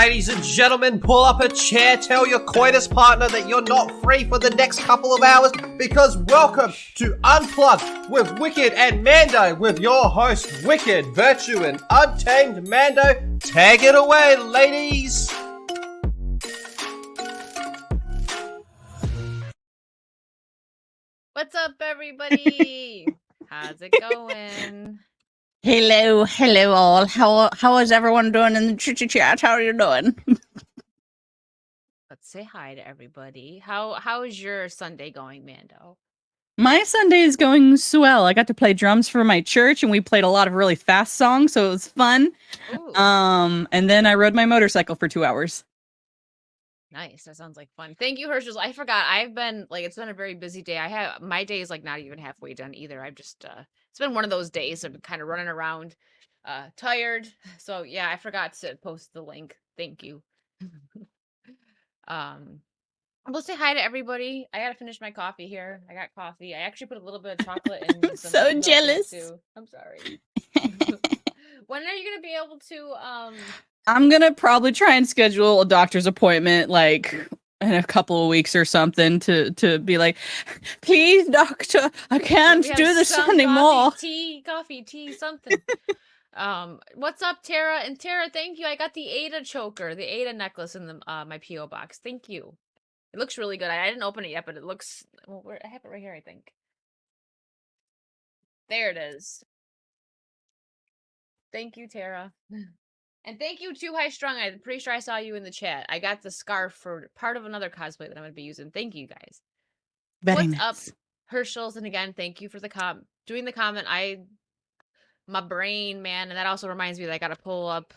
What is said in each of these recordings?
Ladies and gentlemen, pull up a chair, tell your coitus partner that you're not free for the next couple of hours, because welcome to Unplugged with Wicked and Mando, with your host, Wicked, Virtue, and Untamed Mando. Tag it away, ladies! What's up, everybody? How's it going? Hello all. How is everyone doing in the chat? How are you doing? Let's say hi to everybody. How is your Sunday going, Mando? My Sunday is going swell. I got to play drums for my church, and we played a lot of really fast songs, so it was fun. Ooh. And then I rode my motorcycle for 2 hours. Nice. That sounds like fun. Thank you, Herschel. I forgot. I've been it's been a very busy day. My day is not even halfway done either. I've just it's been one of those days. I've been kind of running around, tired. So yeah, I forgot to post the link. Thank you. We'll say hi to everybody. I gotta finish my coffee here. I got coffee. I actually put a little bit of chocolate in. I'm so jealous. I'm sorry. When are you gonna be able to I'm gonna probably try and schedule a doctor's appointment in a couple of weeks or something to be like, please, doctor, I can't do this anymore. Coffee, tea, something. What's up, Tara? And Tara, thank you. I got the Ada choker, the Ada necklace in the my PO box. Thank you. It looks really good. I didn't open it yet, but it looks I have it right here, I think. There it is. Thank you, Tara. And thank you, Too High Strung. I'm pretty sure I saw you in the chat. I got the scarf for part of another cosplay that I'm going to be using. Thank you, guys. Very What's nice. up, Herschels? And again, thank you for doing the comment. My brain, man. And that also reminds me that I got to pull up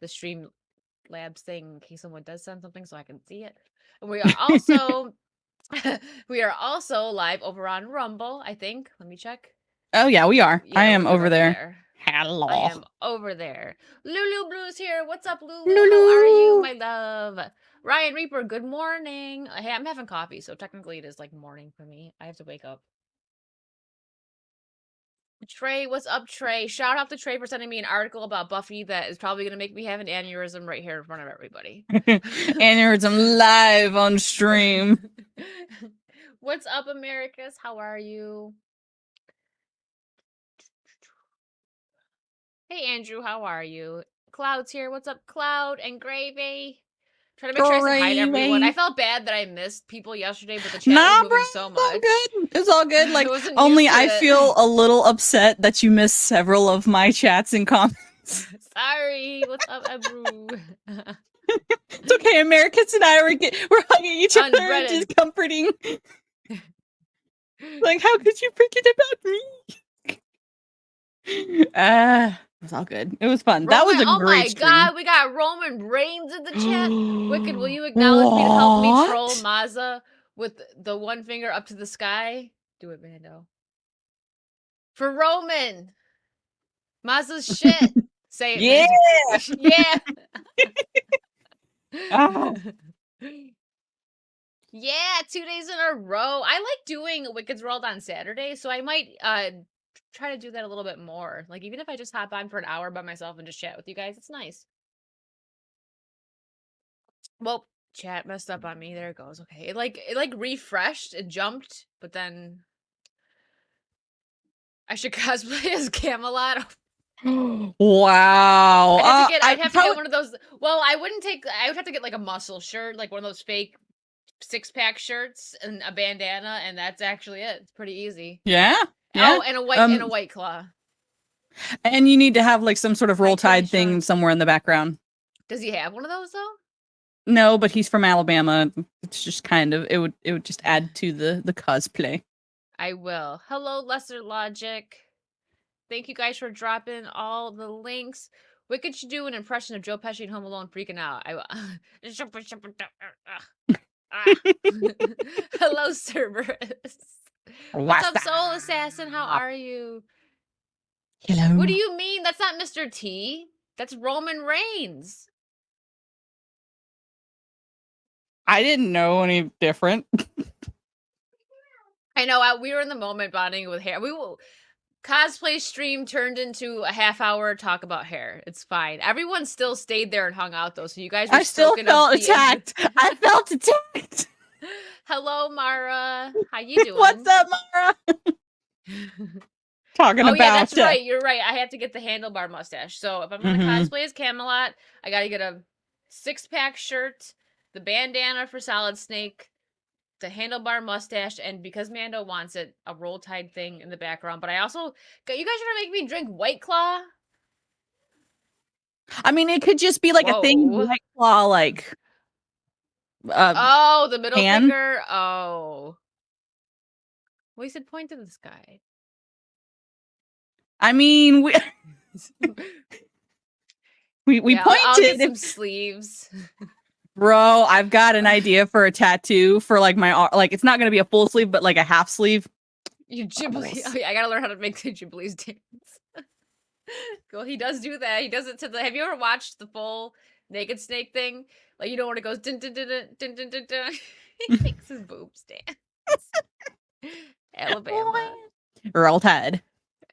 the Streamlabs thing in case someone does send something so I can see it. And we are also, we are also live over on Rumble, I think. Let me check. Oh, yeah, we are. Yeah, I am over there. Hello. I am over there. Lulu Blue's here. What's up, Lulu? How are you, my love? Ryan Reaper, good morning. Hey, I'm having coffee, so technically it is morning for me. I have to wake up. Trey, what's up, Trey? Shout out to Trey for sending me an article about Buffy that is probably going to make me have an aneurysm right here in front of everybody. Aneurysm live on stream. What's up, Americas? How are you? Hey, Andrew, how are you? Cloud's here. What's up, Cloud and Gravy? Trying to make sure I say hi to everyone. I felt bad that I missed people yesterday, but the chat was moving so much. It's all good. Only I feel a little upset that you missed several of my chats and comments. Sorry. What's up, Ebru? It's okay. Americans and I we're hugging each other and just comforting. How could you forget about me? It was all good. It was fun. That was a great stream. Oh my god, we got Roman Reigns in the chat. Wicked, will you acknowledge me to help me troll Mazza with the one finger up to the sky? Do it, Mando. For Roman. Mazza's shit. Say it. Yeah. Oh. Yeah, 2 days in a row. I like doing Wicked's World on Saturday, so I might try to do that a little bit more. Even if I just hop on for an hour by myself and just chat with you guys, it's nice. Well, chat messed up on me. There it goes. Okay. It refreshed, it jumped, but then I should cosplay as Camelot. Wow. I'd have to get one of those. Well, I would have to get a muscle shirt, one of those fake 6-pack shirts and a bandana, and that's actually it. It's pretty easy. Yeah. Oh, and a white claw. And you need to have some sort of Roll Tide thing somewhere in the background. Does he have one of those though? No, but he's from Alabama. It's just it would just add to the cosplay. I will. Hello, Lesser Logic. Thank you guys for dropping all the links. Wicked should do an impression of Joe Pesci in Home Alone freaking out. Hello, Cerberus. What's up, Soul Assassin? How are you? Hello. What do you mean? That's not Mr. T. That's Roman Reigns. I didn't know any different. I know. We were in the moment bonding with hair. cosplay stream turned into a half-hour talk about hair. It's fine. Everyone still stayed there and hung out though, so you guys were I still soaking felt up the attacked. I felt attacked. Hello, Mara. How you doing? What's up, Mara? Talking Oh about yeah, that's right. You're right. I have to get the handlebar mustache. So if I'm gonna Mhm. cosplay as Camelot, I gotta get a 6-pack shirt, the bandana for Solid Snake, the handlebar mustache, and because Mando wants it, a roll tide thing in the background. But I also, you guys are gonna make me drink White Claw. I mean, it could just be like a thing, Whoa. White Claw, like. Oh, the middle hand? finger. Oh. Well, he said point to the sky. I mean, we Yeah, I'll get pointed. some sleeves. Bro, I've got an idea for a tattoo for like my like it's not gonna be a full sleeve, but like a half sleeve. You Ghibli. Oh, yeah, I gotta learn how to make the Ghibli's dance. Well, he does do that. He does it to the. Have you ever watched the full Naked Snake thing? Like, you know when it goes dun dun dun dun dun dun dun dun. He makes his boobs dance. Alabama. Roll Tide.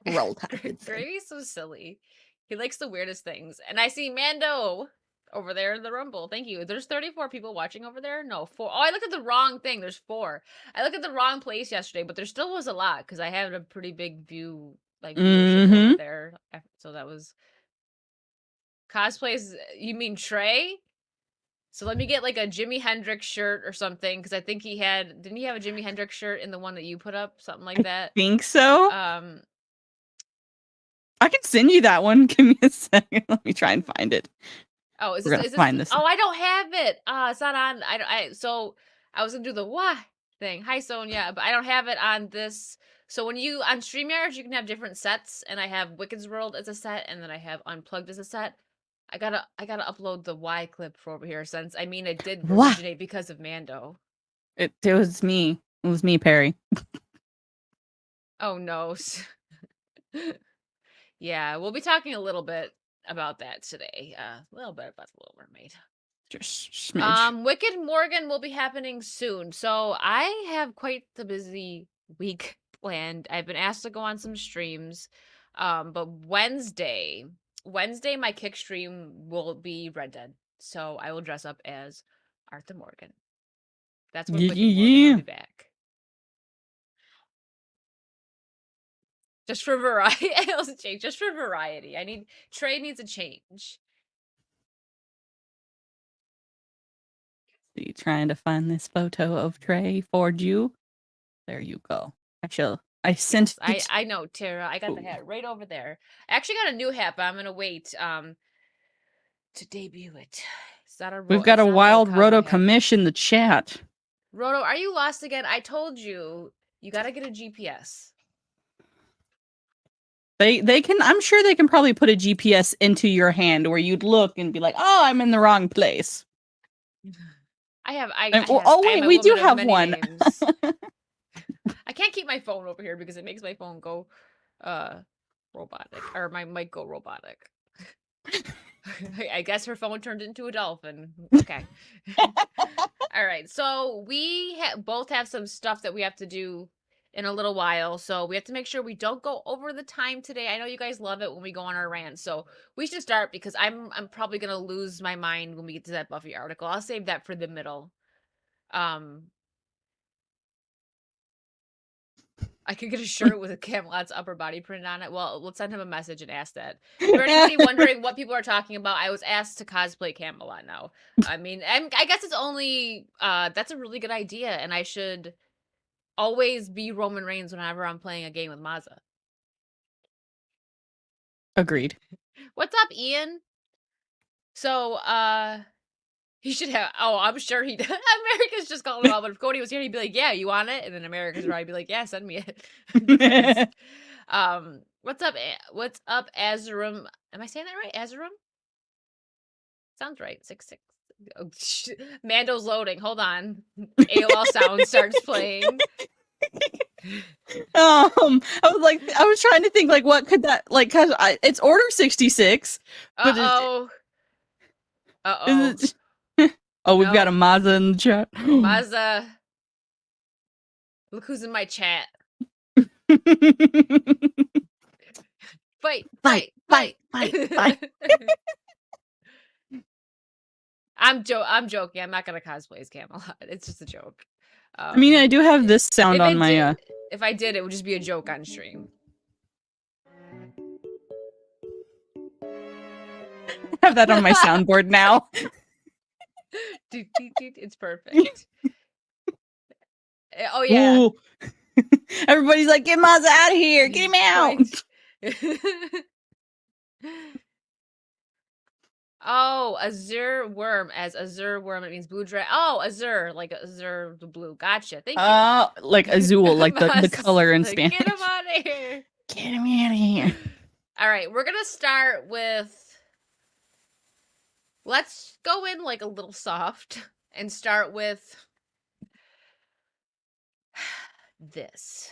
Roll Tide. Gravy's so silly. He likes the weirdest things. And I see Mando over there in the Rumble. Thank you. There's 34 people watching over there? No, 4. Oh, I looked at the wrong thing. There's 4. I looked at the wrong place yesterday, but there still was a lot because I had a pretty big view, like, viewership over there. So that was cosplays. You mean Trey? So let me get like a Jimi Hendrix shirt or something because I think didn't he have a Jimi Hendrix shirt in the one that you put up? Something like that. Think so. I can send you that one. Give me a second. Let me try and find it. Oh, is this find this? Oh, I don't have it. It's not on. So I was gonna do the what thing. Hi, Sonia, but I don't have it on this. So when you on StreamYard, you can have different sets, and I have Wicked's World as a set, and then I have Unplugged as a set. I gotta upload the Y clip for over here since I mean it did originate because of Mando. It was me. It was me, Perry. Oh no. Yeah, we'll be talking a little bit about that today. A little bit about the Little Mermaid. Just smidge. Wicked Morgan will be happening soon. So I have quite the busy week planned. I've been asked to go on some streams. But Wednesday, my kick stream will be Red Dead. So I will dress up as Arthur Morgan. That's when Wicked Morgan will be back. Just for variety. Just for variety. Trey needs a change. See, trying to find this photo of Trey for you. There you go. I sent it. I know, Tara. I got the hat right over there. I actually got a new hat, but I'm gonna wait to debut it. We've got a wild Roto commish in the chat. Roto, are you lost again? I told you gotta get a GPS. They can. I'm sure they can probably put a GPS into your hand where you'd look and be like, "Oh, I'm in the wrong place." We do have one. I can't keep my phone over here because it makes my phone go robotic, or my mic go robotic. I guess her phone turned into a dolphin. Okay. All right. So we both have some stuff that we have to do in a little while. So we have to make sure we don't go over the time today. I know you guys love it when we go on our rant. So we should start because I'm probably going to lose my mind when we get to that Buffy article. I'll save that for the middle. I could get a shirt with a Camelot's upper body printed on it. Well, let's send him a message and ask that. For anybody wondering what people are talking about, I was asked to cosplay Camelot now. I mean, I guess it's only, that's a really good idea, and I should always be Roman Reigns whenever I'm playing a game with Mazza. Agreed. What's up, Ian? So, he should have. Oh, I'm sure he does. America's just calling him out. But if Cody was here, he'd be like, "Yeah, you want it?" And then America's probably be like, "Yeah, send me it." What's up? What's up, Azurum? Am I saying that right? Azurum? Sounds right. 66. Oh, Mando's loading. Hold on. AOL sound starts playing. I was trying to think, like, what could that, like, cause it's order 66. Uh-oh. Oh, we've got a Mazza in the chat. Mazza. Look who's in my chat. Fight. I'm joking. I'm not gonna cosplay as Camelot. It's just a joke. I mean, I do have this sound on my. If I did, it would just be a joke on stream. I have that on my soundboard now. It's perfect. Oh yeah. Ooh. Everybody's like, "Get Maz out of here! Get him out!" Oh, Azure Worm as Azure Worm. It means blue dragon. Oh, Azure, like Azure the blue. Gotcha. Thank you. Like Azul, like the color in Spanish. Get him out of here. Get him out of here. All right, we're gonna start with. Let's go in like a little soft and start with this.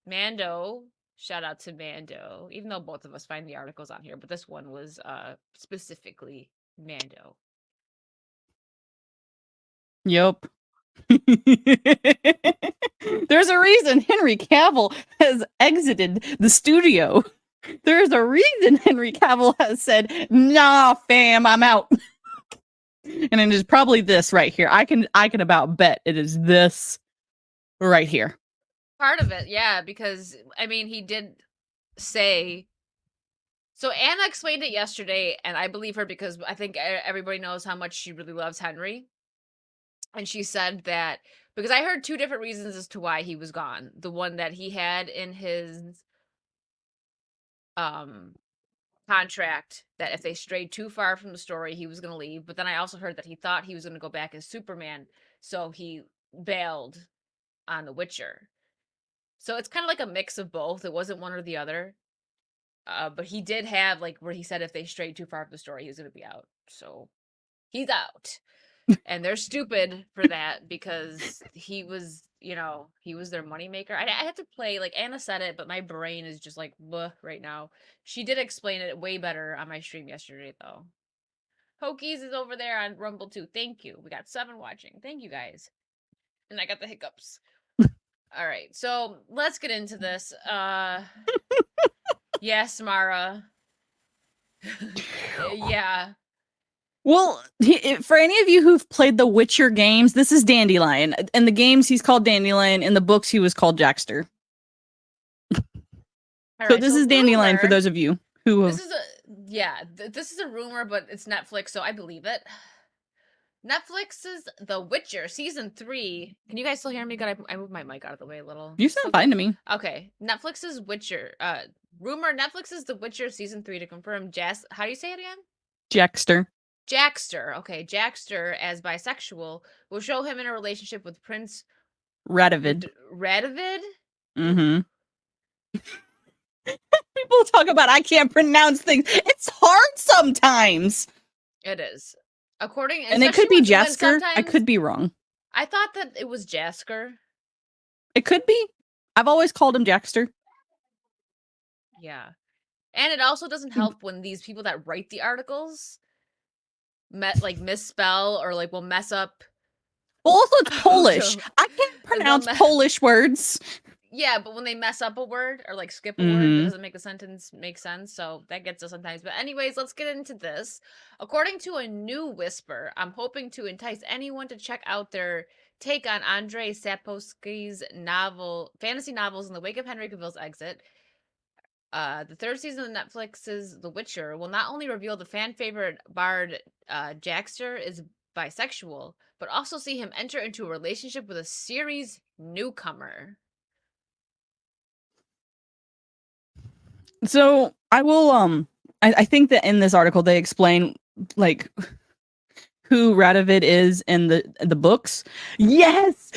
Mando. Shout out to Mando, even though both of us find the articles on here, but this one was specifically Mando. Yep. There's a reason Henry Cavill has exited the studio. There's a reason Henry Cavill has said, "Nah, fam, I'm out." And it is probably this right here. I can about bet it is this right here. Part of it, yeah, because I mean, he did say. So Anna explained it yesterday, and I believe her because I think everybody knows how much she really loves Henry. And she said that because I heard two different reasons as to why he was gone. The one that he had in his contract that if they strayed too far from the story, he was going to leave. But then I also heard that he thought he was going to go back as Superman, so he bailed on The Witcher. So it's kind of like a mix of both. It wasn't one or the other. But he did have like where he said if they strayed too far from the story, he was going to be out. So he's out. And they're stupid for that because he was, he was their moneymaker. I had to play, like Anna said it, but my brain is just like, bleh right now. She did explain it way better on my stream yesterday, though. Hokies is over there on Rumble too. Thank you. We got 7 watching. Thank you, guys. And I got the hiccups. All right, so let's get into this. Yes, Mara. Yeah. Well, for any of you who've played the Witcher games, this is Dandelion. In the games, he's called Dandelion. In the books, he was called Jackster. So this is Dandelion for those of you who have... This is a rumor, but it's Netflix, so I believe it. Netflix's The Witcher Season 3. Can you guys still hear me? I moved my mic out of the way a little. You sound fine to me. Okay. Netflix's Witcher. Rumor, Netflix's The Witcher Season 3 to confirm how do you say it again? Jackster. Okay, Jackster as bisexual will show him in a relationship with Prince Radovid. Radovid? Mm-hmm. People talk about I can't pronounce things. It's hard sometimes. It is. And it could be Jasker. I could be wrong. I thought that it was Jasker. It could be. I've always called him Jackster. Yeah. And it also doesn't help when these people that write the articles misspell or will mess up. Well, also it's Polish. I can't pronounce Polish words. Yeah, but when they mess up a word or skip a word, it doesn't make the sentence make sense. So that gets us sometimes. But anyways, let's get into this. According to a new whisper, I'm hoping to entice anyone to check out their take on Andrzej Sapkowski's fantasy novels in the wake of Henry Cavill's exit. The third season of Netflix's The Witcher will not only reveal the fan favorite bard Jackster is bisexual, but also see him enter into a relationship with a series newcomer. So I will I think that in this article they explain who Radovid is in the books. Yes.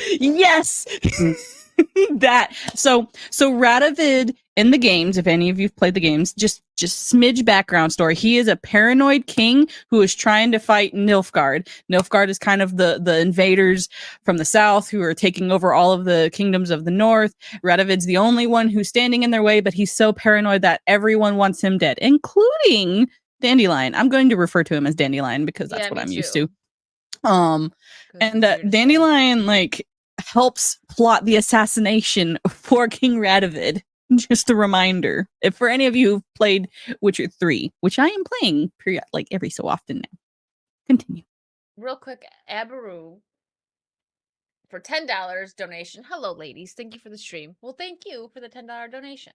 That so Radovid in the games, if any of you've played the games, just smidge background story. He is a paranoid king who is trying to fight Nilfgaard. Nilfgaard is kind of the invaders from the south who are taking over all of the kingdoms of the north. Radovid's the only one who's standing in their way, but he's so paranoid that everyone wants him dead, including Dandelion. I'm going to refer to him as Dandelion because that's what I'm used to. And Dandelion helps plot the assassination for King Radovid. Just a reminder. If for any of you who've played Witcher 3, which I am playing like every so often now. Continue. Real quick, Abaru for $10 donation. Hello, ladies. Thank you for the stream. Well, thank you for the $10 donation.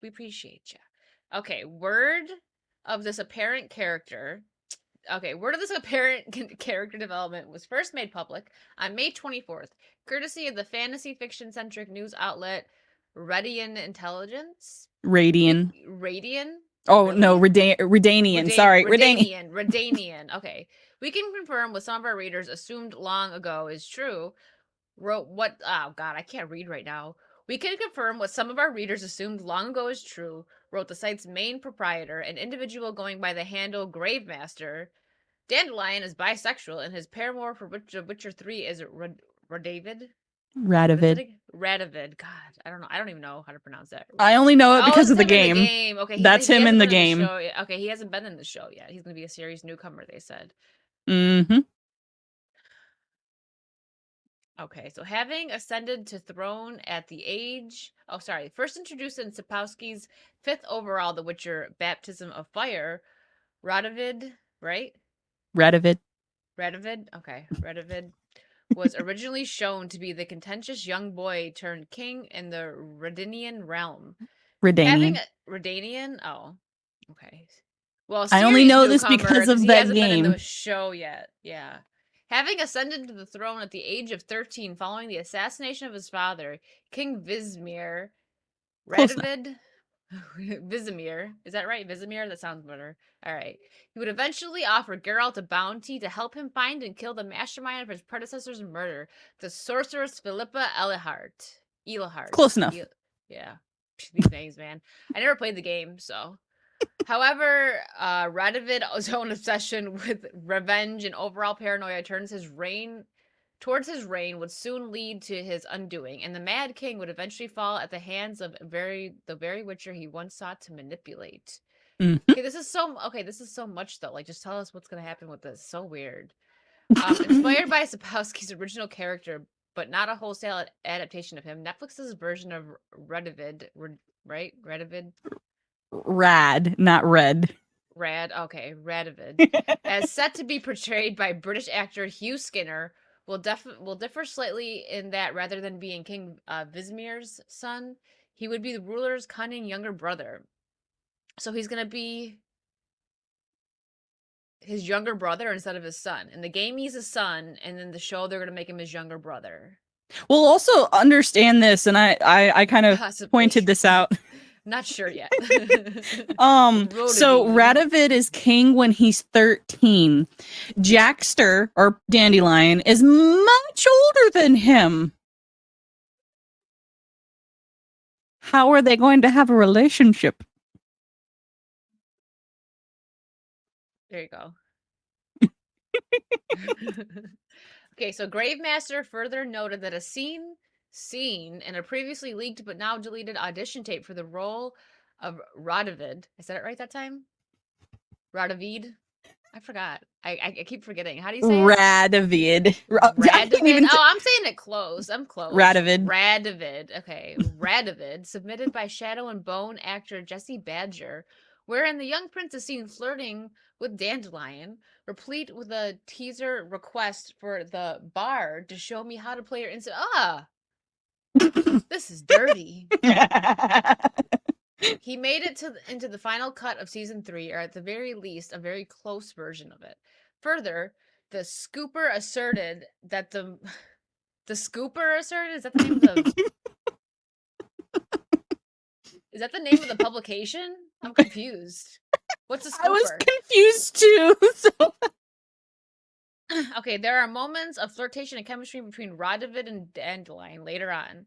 We appreciate you. Okay, word of this apparent character. Okay, word of this apparent character development was first made public on May 24th, courtesy of the fantasy fiction-centric news outlet Radian Intelligence. Radian. Radian? Oh, Really? no, Redanian. Sorry, Redanian. Redanian. Okay. We can confirm what some of our readers assumed long ago is true. Oh God, I can't read right now. We can confirm what some of our readers assumed long ago is true, wrote the site's main proprietor, an individual going by the handle Gravemaster. Dandelion is bisexual, and his paramour for Witcher 3 is Radavid. Radavid. God, I don't know. I don't even know how to pronounce that. I only know it because of the him in game. the game. Okay, That's him in the hasn't been game. show yet. Okay, he hasn't been in the show yet. He's going to be a series newcomer, they said. Mm-hmm. Okay, so having ascended to throne at the age... Oh, sorry. First introduced in Sapkowski's 5th overall The Witcher Baptism of Fire, Radovid, right? Radovid. Okay, Radovid was originally shown to be the contentious young boy turned king in the Redanian realm. Redanian? Oh, okay. Well, I only know this because of he that hasn't game. been in the show yet. Yeah. Having ascended to the throne at the age of 13 following the assassination of his father, King Vizimir, Radovid, Vizimir, is that right? Vizimir? That sounds better. All right. He would eventually offer Geralt a bounty to help him find and kill the mastermind of his predecessor's murder, the sorceress Philippa Eilhart. Close enough. Yeah. These names, man. I never played the game, so. However, Radovid's own obsession with revenge and overall paranoia towards his reign would soon lead to his undoing, and the Mad King would eventually fall at the hands of the very Witcher he once sought to manipulate. Mm-hmm. Okay, this is so much though. Like, just tell us what's gonna happen with this. So weird. Inspired by Sapkowski's original character, but not a wholesale adaptation of him, Netflix's version of Radovid, right? Radovid? Rad, not red. Okay, Radovid, as set to be portrayed by British actor Hugh Skinner, will differ slightly in that rather than being King Vizimir's son, he would be the ruler's cunning younger brother. So he's gonna be his younger brother instead of his son. In the game, he's his son, and in the show, they're gonna make him his younger brother. We'll also understand this, and I kind of pointed this out. Not sure yet. So Radovid is king when he's 13. Jackster, or Dandelion, is much older than him. How are they going to have a relationship? There you go. Okay, so Gravemaster further noted that a scene in a previously leaked but now deleted audition tape for the role of Radovid. I said it right that time? Radovid? I forgot. I keep forgetting. How do you say it? Radovid. Radovid? Oh, I'm saying it close. I'm close. Radovid. Okay. Radovid, submitted by Shadow and Bone actor Jesse Badger, wherein the young prince is seen flirting with Dandelion, replete with a teaser request for the bard to show me how to play your instrument. This is dirty. He made it into the final cut of season 3, or at the very least, a very close version of it. Further, the Scooper asserted that the Scooper asserted, is that the name of the is that the name of the publication? I'm confused. What's a Scooper? I was confused too. So. Okay, there are moments of flirtation and chemistry between Radovid and Dandelion later on.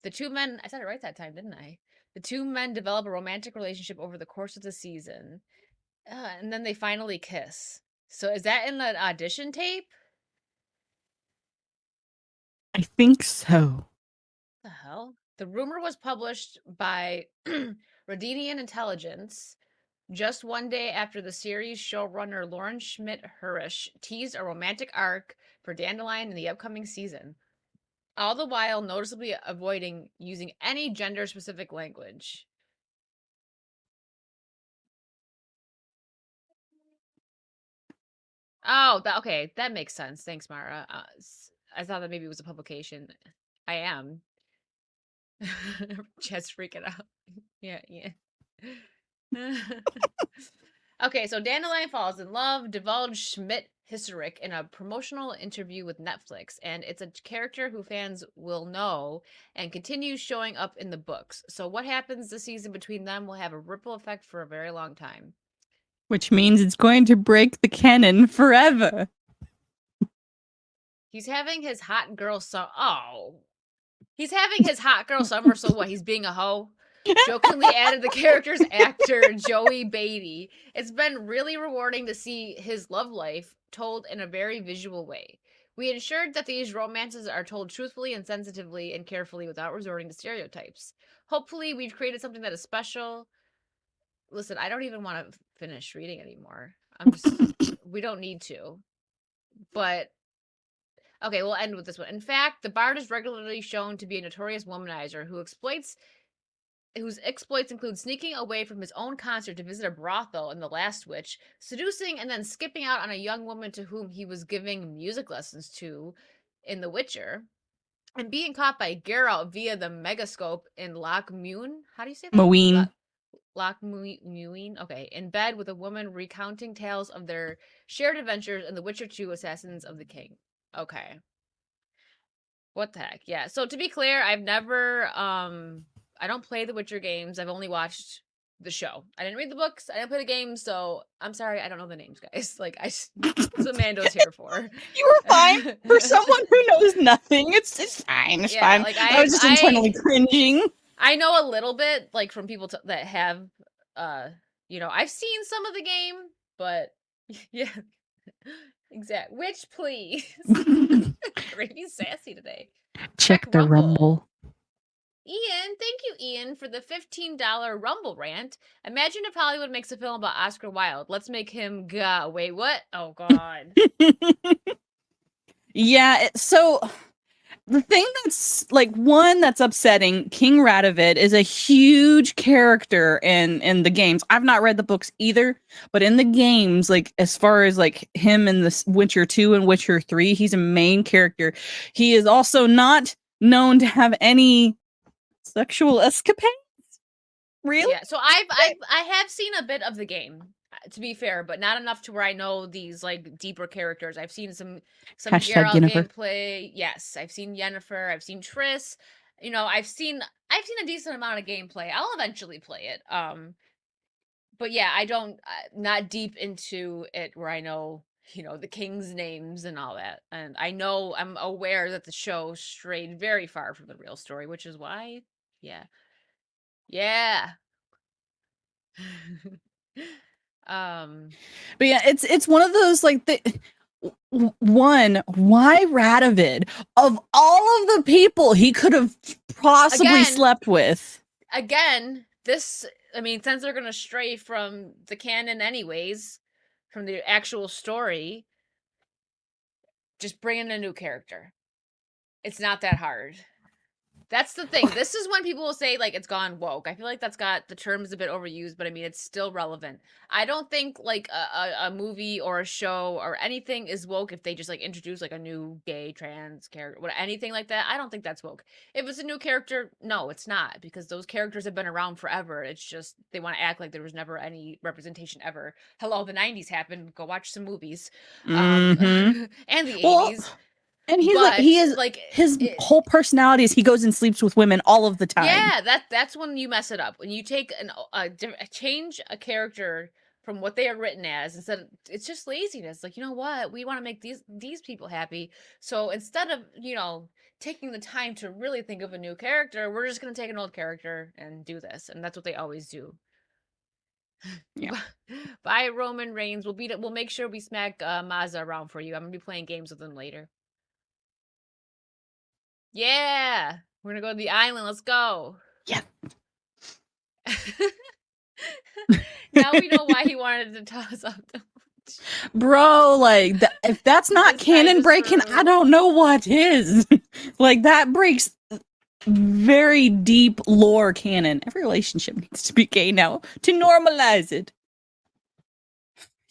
The two men, I said it right that time, didn't I? The two men develop a romantic relationship over the course of the season. And then they finally kiss. So is that in the audition tape? I think so. What the hell? The rumor was published by Redanian Intelligence just one day after the series showrunner Lauren Schmidt-Hurish teased a romantic arc for Dandelion in the upcoming season. all the while noticeably avoiding using any gender-specific language. Oh, okay, that makes sense. Thanks, Mara. I thought that maybe it was a publication. I am. Just freaking out. Yeah. Okay, so Dandelion falls in love, divulged Schmidt Hisserick in a promotional interview with Netflix, and it's a character who fans will know and continues showing up in the books. So what happens this season between them will have a ripple effect for a very long time. Which means it's going to break the canon forever. He's having his hot girl summer. Oh. He's having his hot girl summer, so what? He's being a hoe? Jokingly added the character's actor, Joey Beatty. It's been really rewarding to see his love life told in a very visual way. We ensured that these romances are told truthfully and sensitively and carefully without resorting to stereotypes. Hopefully, we've created something that is special. Listen, I don't even want to finish reading anymore. We don't need to. But okay, we'll end with this one. In fact, the Bard is regularly shown to be a notorious womanizer whose exploits include sneaking away from his own concert to visit a brothel in The Last Witch, seducing and then skipping out on a young woman to whom he was giving music lessons to in The Witcher, and being caught by Geralt via the megascope in Loch Muin. How do you say that? Moeen. Loch Muin. Okay, in bed with a woman recounting tales of their shared adventures in The Witcher 2: Assassins of the King. Okay. What the heck? Yeah. So to be clear, I've never I don't play the Witcher games. I've only watched the show. I didn't read the books. I didn't play the games, so I'm sorry. I don't know the names, guys. Like that's what Mando's here for. You were fine. For someone who knows nothing, it's fine. It's fine. Like I was just internally cringing. I know a little bit, like from people that have, I've seen some of the game, but yeah, exactly. Which, please, really sassy today. Check the Rumble. Ian, thank you, Ian, for the $15 Rumble rant. Imagine if Hollywood makes a film about Oscar Wilde. Let's make him go. Wait, what? Oh, God. Yeah, so the thing that's that's upsetting, King Radovid is a huge character in the games. I've not read the books either, but in the games, like as far as like him in the Witcher 2 and Witcher 3, he's a main character. He is also not known to have any sexual escapades. Really? Yeah. So I have seen a bit of the game, to be fair, but not enough to where I know these like deeper characters. I've seen some Geralt gameplay. Yes, I've seen Yennefer. I've seen Triss. I've seen a decent amount of gameplay. I'll eventually play it. But yeah, I don't not deep into it where I know the king's names and all that. And I'm aware that the show strayed very far from the real story, which is why, yeah. But yeah, it's one of those like why Radovid of all of the people he could have possibly slept with. Again, since they're gonna stray from the canon anyways, from the actual story, just bring in a new character. It's not that hard. That's the thing. This is when people will say, like, it's gone woke. I feel like the term is a bit overused, but it's still relevant. I don't think, like, a movie or a show or anything is woke if they just, like, introduce, like, a new gay, trans character, anything like that. I don't think that's woke. If it's a new character, no, it's not, because those characters have been around forever. It's just, they want to act like there was never any representation ever. Hello, the 90s happened. Go watch some movies. And the 80s. And his whole personality is he goes and sleeps with women all of the time. Yeah, that's when you mess it up. When you take change a character from what they are written as, instead it's just laziness. Like, you know what? We want to make these people happy. So instead of, taking the time to really think of a new character, we're just going to take an old character and do this. And that's what they always do. Yeah. Bye, Roman Reigns. We'll make sure we smack Mazza around for you. I'm going to be playing games with him later. Yeah, we're gonna go to the island. Let's go. Yeah. Now we know why he wanted to toss up Bro, like if that's not This guy canon just breaking, threw- I don't know what is. Like that breaks very deep lore canon. Every relationship needs to be gay now to normalize it.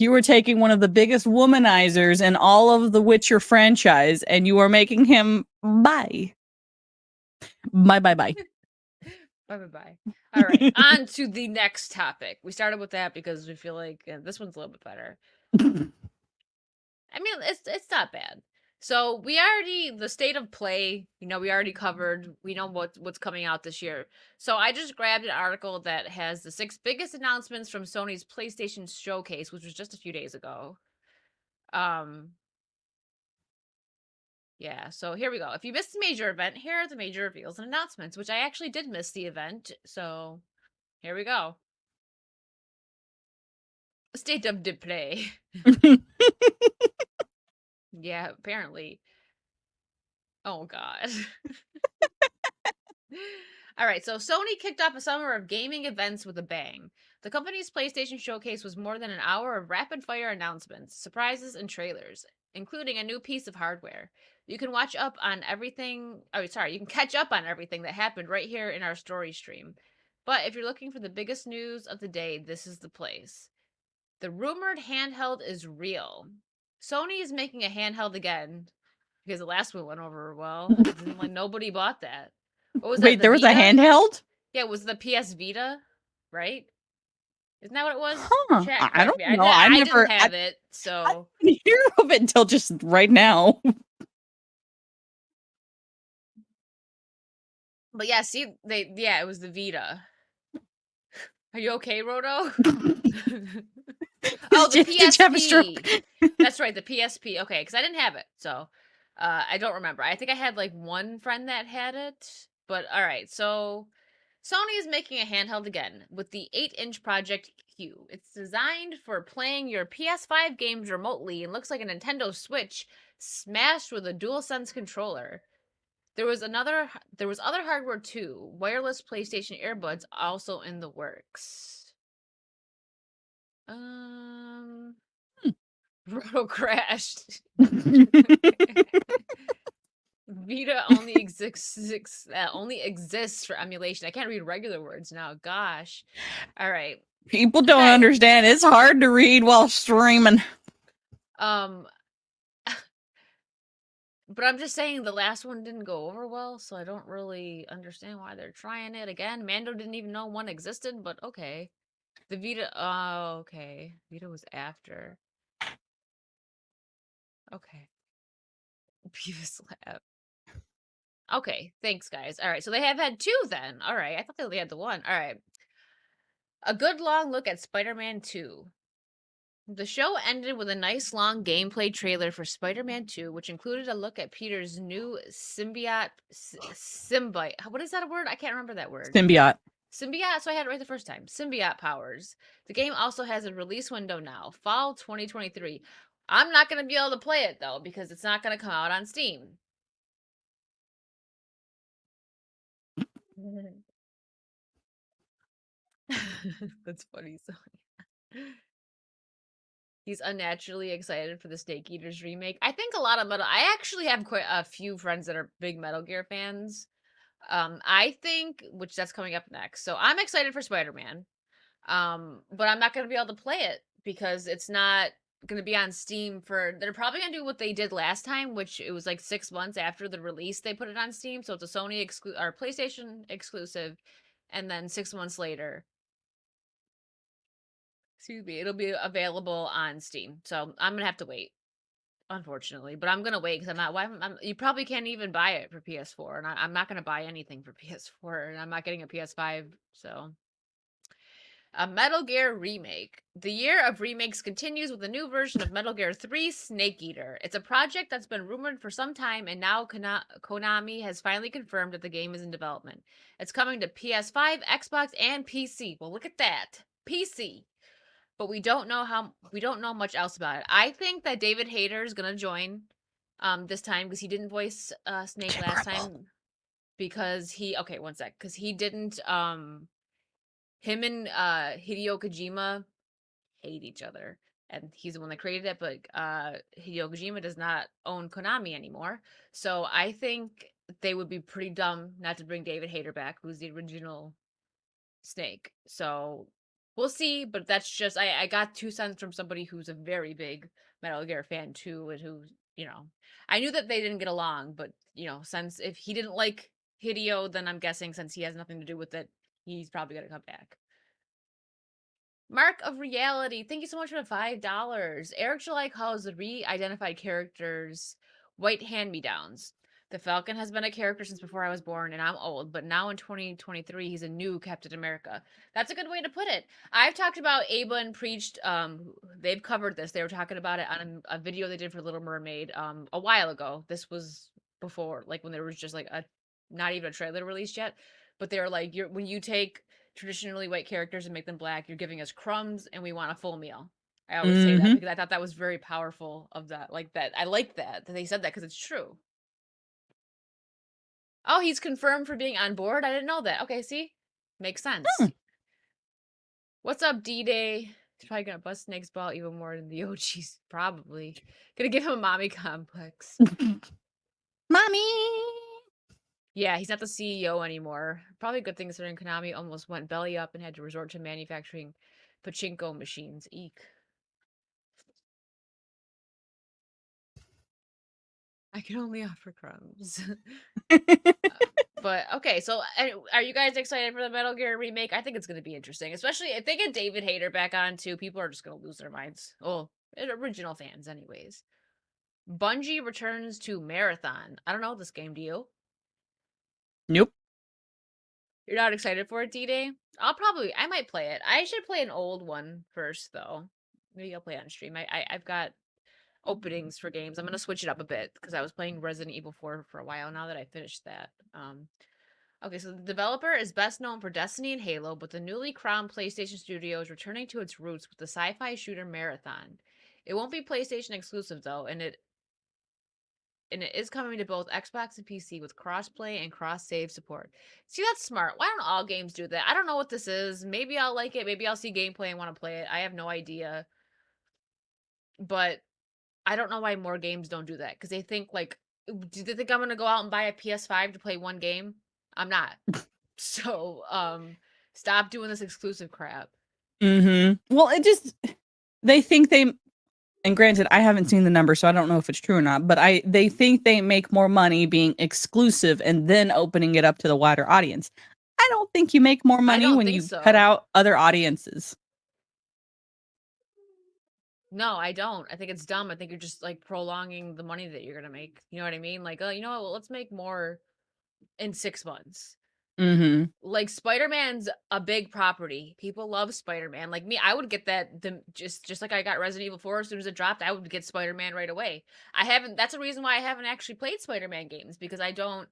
You were taking one of the biggest womanizers in all of the Witcher franchise and you are making him bi. Bye bye bye. Bye. All right, on to the next topic. We started with that because we feel like this one's a little bit better. I mean, it's not bad. So we already the state of play, we already covered. We know what's coming out this year. So I just grabbed an article that has the 6 biggest announcements from Sony's PlayStation Showcase, which was just a few days ago. Yeah, so here we go. If you missed the major event, here are the major reveals and announcements, which I actually did miss the event. So here we go. State of play. Yeah, apparently. Oh god. All right, so Sony kicked off a summer of gaming events with a bang. The company's PlayStation Showcase was more than an hour of rapid-fire announcements, surprises, and trailers, including a new piece of hardware. You can watch up on everything. Oh, sorry, you can catch up on everything that happened right here in our story stream. But if you're looking for the biggest news of the day, this is the place. The rumored handheld is real. Sony is making a handheld again because the last one went over well. Like nobody bought that. What was that? Wait, The there was a Vita? handheld? Yeah, it was the PS Vita, right? Isn't that what it was? Huh. Chat, I correct don't me. know. I didn't have it, I so didn't hear of it until just right now. but yeah, see, it was the Vita. Are you okay, Roto? Oh, the Did you have a stroke? PSP. That's right, the PSP. Okay, because I didn't have it, so I don't remember. I think I had like one friend that had it, but all right. So Sony is making a handheld again with the 8-inch Project Q. It's designed for playing your PS5 games remotely and looks like a Nintendo Switch smashed with a DualSense controller. There was other hardware too. Wireless PlayStation earbuds also in the works. Roto crashed. Vita only exists for emulation. I can't read regular words now. Gosh. All right. People don't Okay. understand. It's hard to read while streaming. But I'm just saying the last one didn't go over well, so I don't really understand why they're trying it again. Mando didn't even know one existed, but okay. The Vita, oh, okay. Vita was after. Okay. Beavis Lab. Okay, thanks, guys. All right, so they have had 2 then. All right, I thought they only had the 1. All right. A good long look at Spider-Man 2. The show ended with a nice long gameplay trailer for Spider-Man 2, which included a look at Peter's new symbiote. What is that a word? I can't remember that word. Symbiote. Symbiote, so I had it right the first time. Symbiote powers. The game also has a release window now, fall 2023. I'm not going to be able to play it, though, because it's not going to come out on Steam. That's funny. So he's unnaturally excited for the Snake Eaters remake. I think a lot of I actually have quite a few friends that are big Metal Gear fans. I think, which that's coming up next. So I'm excited for Spider-Man. But I'm not going to be able to play it because it's not going to be on Steam they're probably going to do what they did last time, which it was like 6 months after the release they put it on Steam. So it's a Sony or PlayStation exclusive, and then 6 months later, excuse me, it'll be available on Steam. So I'm gonna have to wait, unfortunately. But I'm gonna wait because I'm not. You probably can't even buy it for PS4, and I'm not gonna buy anything for PS4, and I'm not getting a PS5. So a Metal Gear remake. The year of remakes continues with a new version of Metal Gear 3 Snake Eater. It's a project that's been rumored for some time, and now Konami has finally confirmed that the game is in development. It's coming to PS5, Xbox, and PC. Well, look at that. PC. But we don't know much else about it. I think that David Hayter is gonna join this time because he didn't voice Snake last time because because he didn't him and Hideo Kojima hate each other. and he's the one that created it, but Hideo Kojima does not own Konami anymore. So I think they would be pretty dumb not to bring David Hayter back, who's the original Snake. So we'll see, but that's just I got 2 cents from somebody who's a very big Metal Gear fan too, and who, I knew that they didn't get along, but since if he didn't like Hideo, then I'm guessing since he has nothing to do with it, he's probably gonna come back. Mark of Reality, thank you so much for the $5. Eric July calls the re-identified characters white hand-me-downs. The Falcon has been a character since before I was born, and I'm old, but now in 2023, he's a new Captain America. That's a good way to put it. I've talked about Aba and Preached. They've covered this. They were talking about it on a video they did for Little Mermaid a while ago. This was before, like when there was just like not even a trailer released yet. But they were like, when you take traditionally white characters and make them black, you're giving us crumbs, and we want a full meal. I always say that because I thought that was very powerful of that. Like that. I like that they said that because it's true. Oh, he's confirmed for being on board? I didn't know that. Okay, see? Makes sense. What's up, D-Day? He's probably gonna bust Snake's ball even more than the OGs. Probably. Gonna give him a mommy complex. Mommy! Yeah, he's not the CEO anymore. Probably a good thing considering Konami almost went belly up and had to resort to manufacturing pachinko machines. Eek. I can only offer crumbs. But okay, so are you guys excited for the Metal Gear remake? I think it's going to be interesting, especially if they get David Hayter back on too. People are just going to lose their minds. Oh, original fans, anyways. Bungie returns to Marathon. I don't know this game. Do you? Nope. You're not excited for it, D-Day? I might play it. I should play an old one first, though. Maybe I'll play it on stream. I've got openings for games. I'm gonna switch it up a bit because I was playing Resident Evil 4 for a while now that I finished that. Okay, so the developer is best known for Destiny and Halo, but the newly crowned PlayStation Studio is returning to its roots with the sci-fi shooter Marathon. It won't be PlayStation exclusive though, and it is coming to both Xbox and PC with cross-play and cross-save support. See, that's smart. Why don't all games do that? I don't know what this is. Maybe I'll like it. Maybe I'll see gameplay and want to play it. I have no idea. But I don't know why more games don't do that because they think like, do they think I'm gonna go out and buy a PS5 to play one game? I'm not. So, stop doing this exclusive crap. Well, they think and granted, I haven't seen the number, so I don't know if it's true or not, but they think they make more money being exclusive and then opening it up to the wider audience. I don't think you make more money when you cut out other audiences. No, I don't. I think it's dumb. I think you're just like prolonging the money that you're gonna make. You know what I mean? Like, oh, you know what? Well, let's make more in 6 months. Like Spider-Man's a big property. People love Spider-Man. Like me, I would get that just like I got Resident Evil 4 as soon as it dropped, I would get Spider-Man right away. That's the reason why I haven't actually played Spider-Man games because I don't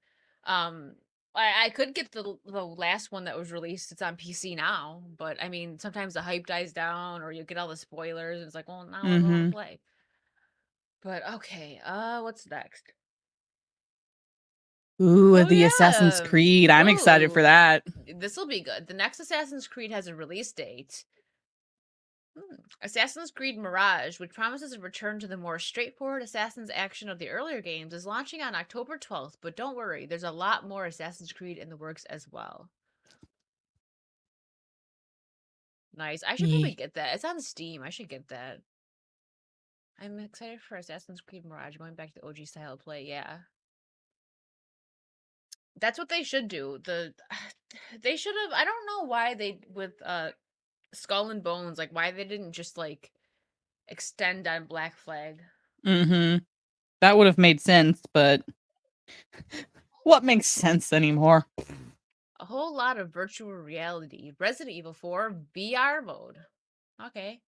I could get the last one that was released. It's on PC now, but I mean, sometimes the hype dies down or you get all the spoilers and it's like, well, now I don't want to play. But okay, what's next? Ooh, the Assassin's Creed. I'm excited for that. This will be good. The next Assassin's Creed has a release date. Assassin's Creed Mirage, which promises a return to the more straightforward Assassin's action of the earlier games, is launching on October 12th, but don't worry, there's a lot more Assassin's Creed in the works as well. Nice. I should probably get that. It's on Steam. I should get that. I'm excited for Assassin's Creed Mirage, going back to the OG style of play. Yeah. That's what they should do. They should have. I don't know why they with Skull and Bones, like why they didn't just like extend on Black Flag. That would have made sense, but what makes sense anymore? A whole lot of virtual reality. Resident Evil 4 VR mode. Okay.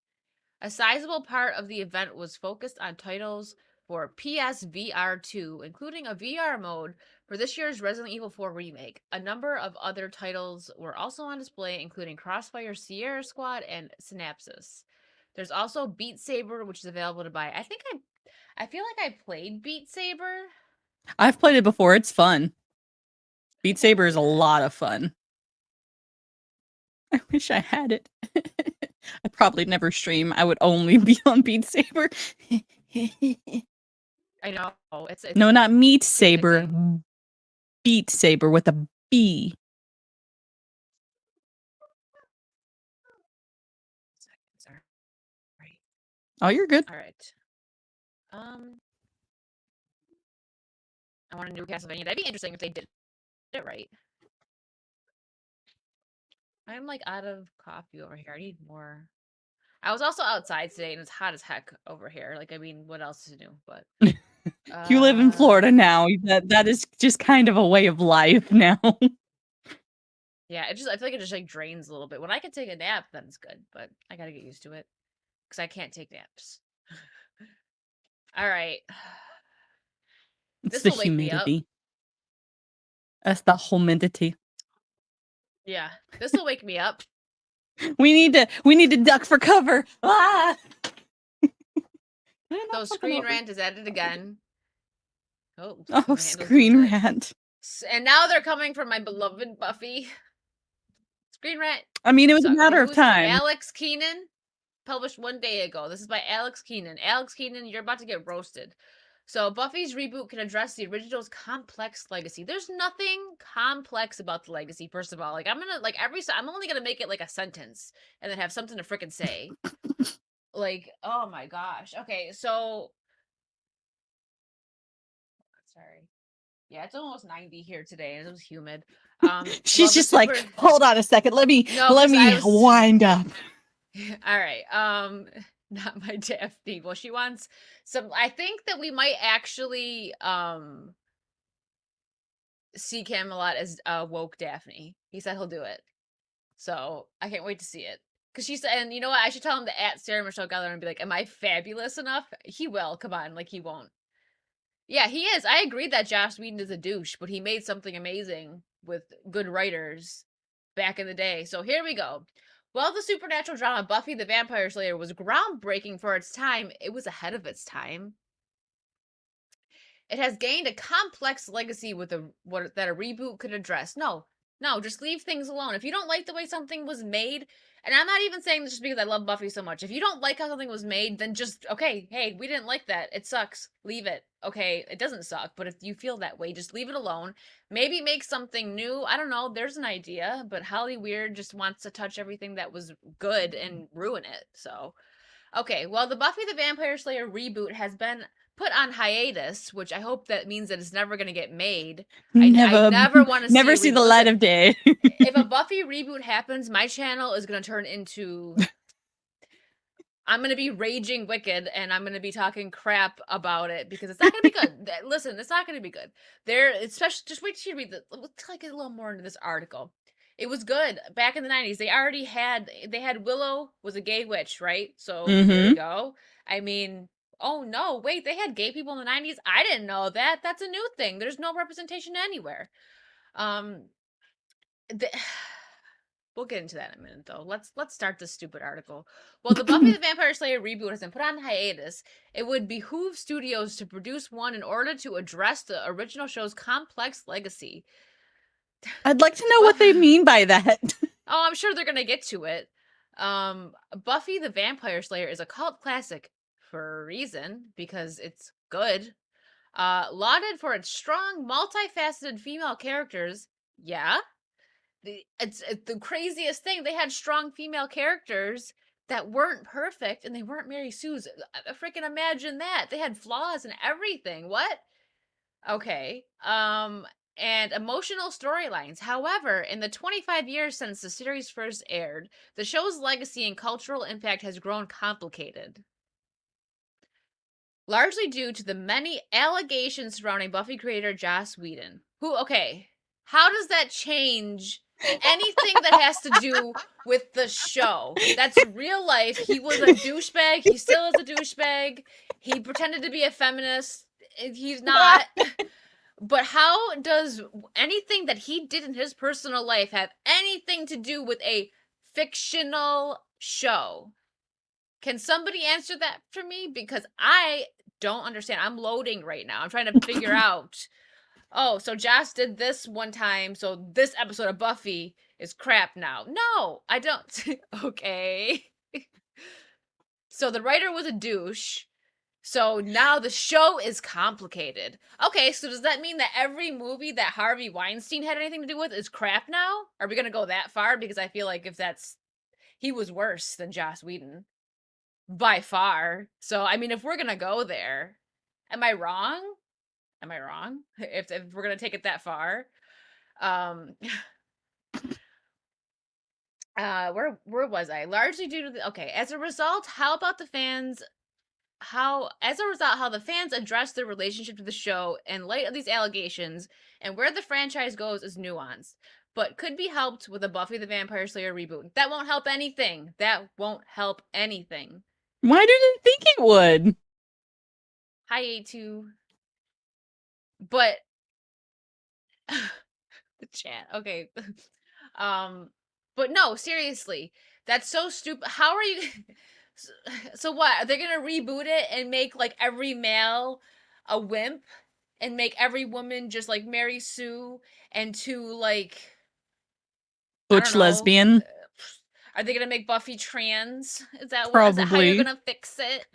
A sizable part of the event was focused on titles for PSVR 2, including a VR mode for this year's Resident Evil 4 remake. A number of other titles were also on display, including Crossfire Sierra Squad and Synapsis. There's also Beat Saber, which is available to buy. I feel like I played Beat Saber. I've played it before. It's fun. Beat Saber is a lot of fun. I wish I had it. I probably never stream. I would only be on Beat Saber. I know. It's No, not Meat Saber. addicting. Beat Saber with a B. Sorry. Right. Oh, you're good. All right. I want a new Castlevania. That'd be interesting if they did it right. I'm like out of coffee over here. I need more. I was also outside today and it's hot as heck over here. Like, I mean, what else to do? But You live in Florida now. That is just kind of a way of life now. yeah, I feel like it just like drains a little bit. When I can take a nap, then it's good. But I gotta get used to it because I can't take naps. All right, It's this the will wake me up. humidity. That's the humidity. Yeah, this will wake me up. We need to duck for cover. Ah! So screen rant is at it again. Oh, Oh, screen rant. And now they're coming from my beloved Buffy. Screen rant. I mean, it was a matter of time. Alex Keenan, published 1 day ago. This is by Alex Keenan. Alex Keenan, you're about to get roasted. So Buffy's reboot can address the original's complex legacy. There's nothing complex about the legacy, first of all. Like, I'm only gonna make it like a sentence and then have something to frickin' say. Like, oh my gosh. Okay, so sorry. Yeah, it's almost 90 here today, and it was humid. She's just like, hold on a second. Let me wind up. All right. Not my Daphne. Well, she wants some. I think that we might actually see Camelot as woke Daphne. He said he'll do it, so I can't wait to see it. Because she said, and you know what? I should tell him to at Sarah Michelle Gellar and be like, "Am I fabulous enough?" He will. Come on, like he won't. Yeah, he is. I agree that Joss Whedon is a douche, but he made something amazing with good writers back in the day. So here we go. While the supernatural drama Buffy the Vampire Slayer was groundbreaking for its time, it was ahead of its time. It has gained a complex legacy that a reboot could address. No, just leave things alone. If you don't like the way something was made, and I'm not even saying this just because I love Buffy so much. If you don't like how something was made, then just, okay, hey, we didn't like that. It sucks. Leave it. Okay, it doesn't suck, but if you feel that way, just leave it alone. Maybe make something new. I don't know. There's an idea, but Holly Weird just wants to touch everything that was good and ruin it. So, okay, well, the Buffy the Vampire Slayer reboot has been put on hiatus, which I hope that means that it's never going to get made. I never want to see the light of day. If a Buffy reboot happens, my channel is going to turn into... I'm going to be raging wicked, and I'm going to be talking crap about it, because it's not going to be good. Listen, it's not going to be good. Especially, just wait till you read let's get a little more into this article. It was good. Back in the 90s, they had Willow was a gay witch, right? So, there you go. I mean... Oh no, wait, they had gay people in the 90s? I didn't know that. That's a new thing. There's no representation anywhere. We'll get into that in a minute, though. Let's start this stupid article. Well, the Buffy the Vampire Slayer reboot has been put on hiatus. It would behoove studios to produce one in order to address the original show's complex legacy. I'd like to know what they mean by that. Oh, I'm sure they're gonna get to it. Buffy the Vampire Slayer is a cult classic for a reason, because it's good. Lauded for its strong, multifaceted female characters. Yeah. It's the craziest thing. They had strong female characters that weren't perfect, and they weren't Mary Sue's. Freaking imagine that. They had flaws and everything. What? Okay. And emotional storylines. However, in the 25 years since the series first aired, the show's legacy and cultural impact has grown complicated. Largely due to the many allegations surrounding Buffy creator Joss Whedon. How does that change anything that has to do with the show? That's real life. He was a douchebag. He still is a douchebag. He pretended to be a feminist. He's not. But how does anything that he did in his personal life have anything to do with a fictional show? Can somebody answer that for me? Because I don't understand. I'm loading right now. I'm trying to figure out. Oh, so Joss did this one time, so this episode of Buffy is crap now. No, I don't. Okay. So the writer was a douche. So now the show is complicated. Okay, so does that mean that every movie that Harvey Weinstein had anything to do with is crap now? Are we gonna go that far? Because I feel like he was worse than Joss Whedon. By far. So, I mean, if we're gonna go there, am I wrong? Am I wrong? If we're gonna take it that far? Um where was I? Largely due to as a result, how the fans address their relationship to the show in light of these allegations and where the franchise goes is nuanced, but could be helped with a Buffy the Vampire Slayer reboot. That won't help anything. That won't help anything. Why did I think it would? Hi, A2. But the chat. Okay. But no, seriously. That's so stupid. How are you So what? Are they going to reboot it and make like every male a wimp and make every woman just like Mary Sue and to like I Butch don't know. lesbian? Are they going to make Buffy trans? Is that how Probably. you're going to fix it?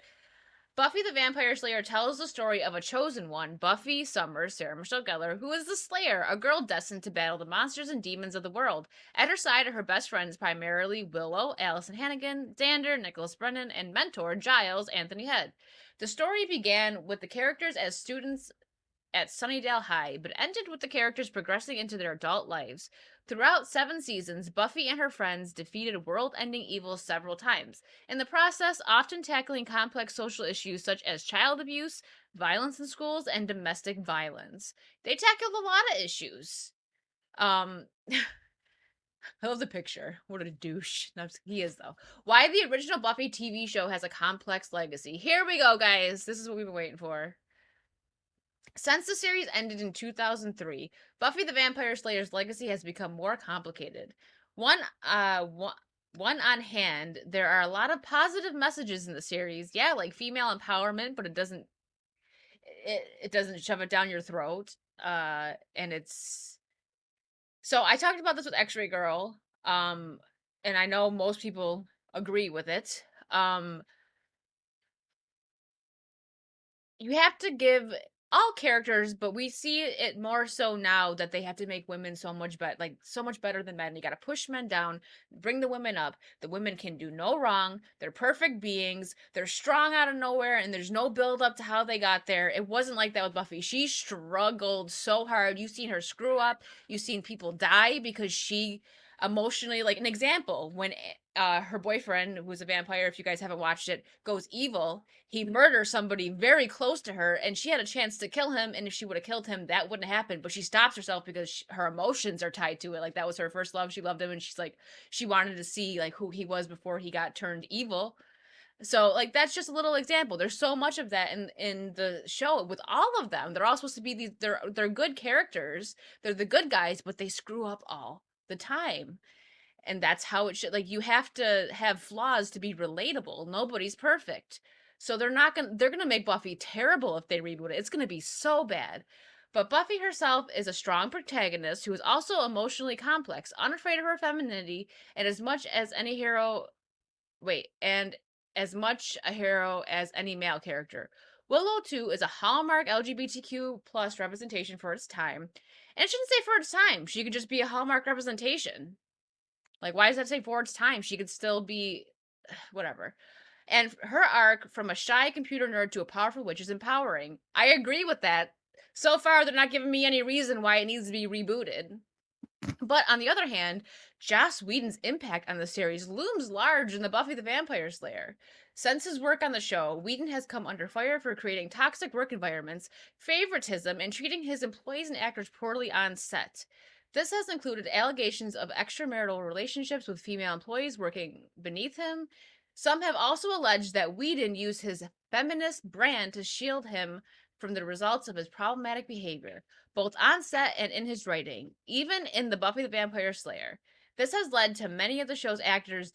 Buffy the Vampire Slayer tells the story of a chosen one, Buffy Summers, Sarah Michelle Gellar, who is the Slayer, a girl destined to battle the monsters and demons of the world. At her side are her best friends, primarily Willow, Allison Hannigan, Xander, Nicholas Brennan, and mentor Giles, Anthony Head. The story began with the characters as students at Sunnydale High, but ended with the characters progressing into their adult lives. Throughout 7 seasons, Buffy and her friends defeated world-ending evil several times, in the process often tackling complex social issues such as child abuse, violence in schools, and domestic violence. They tackled a lot of issues. I love the picture. What a douche. He is, though. Why the original Buffy TV show has a complex legacy. Here we go, guys. This is what we've been waiting for. Since the series ended in 2003, Buffy the Vampire Slayer's legacy has become more complicated. One on hand, there are a lot of positive messages in the series. Yeah, like female empowerment, but it doesn't shove it down your throat. And it's so I talked about this with X-Ray Girl, and I know most people agree with it. You have to give all characters, but we see it more so now that they have to make women so much better, like so much better than men. You got to push men down, bring the women up. The women can do no wrong. They're perfect beings. They're strong out of nowhere, and there's no build up to how they got there. It wasn't like that with Buffy. She struggled so hard. You've seen her screw up. You've seen people die because she emotionally, like an example, when her boyfriend, who's a vampire, if you guys haven't watched it, goes evil, he murders somebody very close to her, and she had a chance to kill him, and if she would have killed him, that wouldn't happen, but she stops herself because her emotions are tied to it. Like, that was her first love. She loved him, and she's like, she wanted to see like who he was before he got turned evil. So, like, that's just a little example. There's so much of that in the show with all of them. They're all supposed to be these, they're good characters. They're the good guys, but they screw up all the time. And that's how it should, like, you have to have flaws to be relatable. Nobody's perfect. So they're gonna make Buffy terrible if they reboot it. It's gonna be so bad. But Buffy herself is a strong protagonist who is also emotionally complex, unafraid of her femininity, and as much a hero as any male character. Willow, too, is a hallmark LGBTQ plus representation for its time. And it shouldn't say for its time. She could just be a hallmark representation. Like, why does that say for its time? She could still be whatever. And her arc from a shy computer nerd to a powerful witch is empowering. I agree with that. So far, they're not giving me any reason why it needs to be rebooted. But on the other hand, Joss Whedon's impact on the series looms large in the Buffy the Vampire Slayer. Since his work on the show, Whedon has come under fire for creating toxic work environments, favoritism, and treating his employees and actors poorly on set. This has included allegations of extramarital relationships with female employees working beneath him. Some have also alleged that Whedon used his feminist brand to shield him from the results of his problematic behavior, both on set and in his writing, even in the Buffy the Vampire Slayer. This has led to many of the show's actors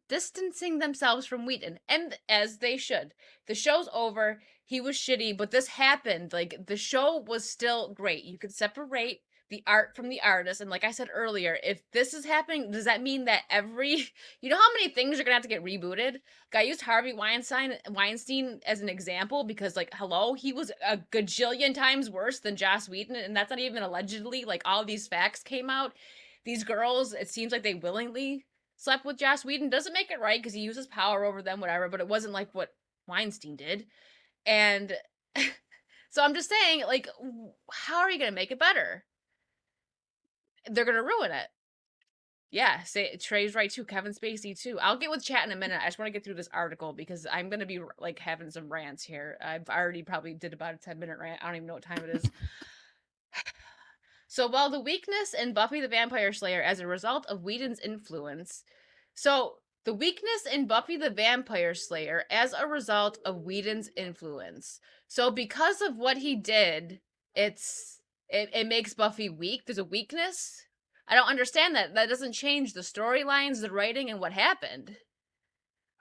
distancing themselves from Whedon, and as they should. The show's over, he was shitty, but this happened. Like, the show was still great. You could separate the art from the artist. And like I said earlier, if this is happening, does that mean that you know how many things are gonna have to get rebooted? Like, I used Harvey Weinstein as an example because, like, hello, he was a gajillion times worse than Joss Whedon, and that's not even allegedly. Like, all these facts came out. These girls, it seems like they willingly slept with Joss Whedon. Doesn't make it right because he uses power over them, whatever, but it wasn't like what Weinstein did. And so I'm just saying, like, how are you gonna make it better? They're gonna ruin it. Yeah, say Trey's right too. Kevin Spacey too. I'll get with chat in a minute. I just want to get through this article because I'm gonna be like having some rants here. I've already probably did about a 10-minute rant. I don't even know what time it is. So while the weakness in Buffy the Vampire Slayer as a result of Whedon's influence, so the weakness in Buffy the Vampire Slayer as a result of Whedon's influence. So because of what he did, it makes Buffy weak. There's a weakness. I don't understand that. That doesn't change the storylines, the writing, and what happened.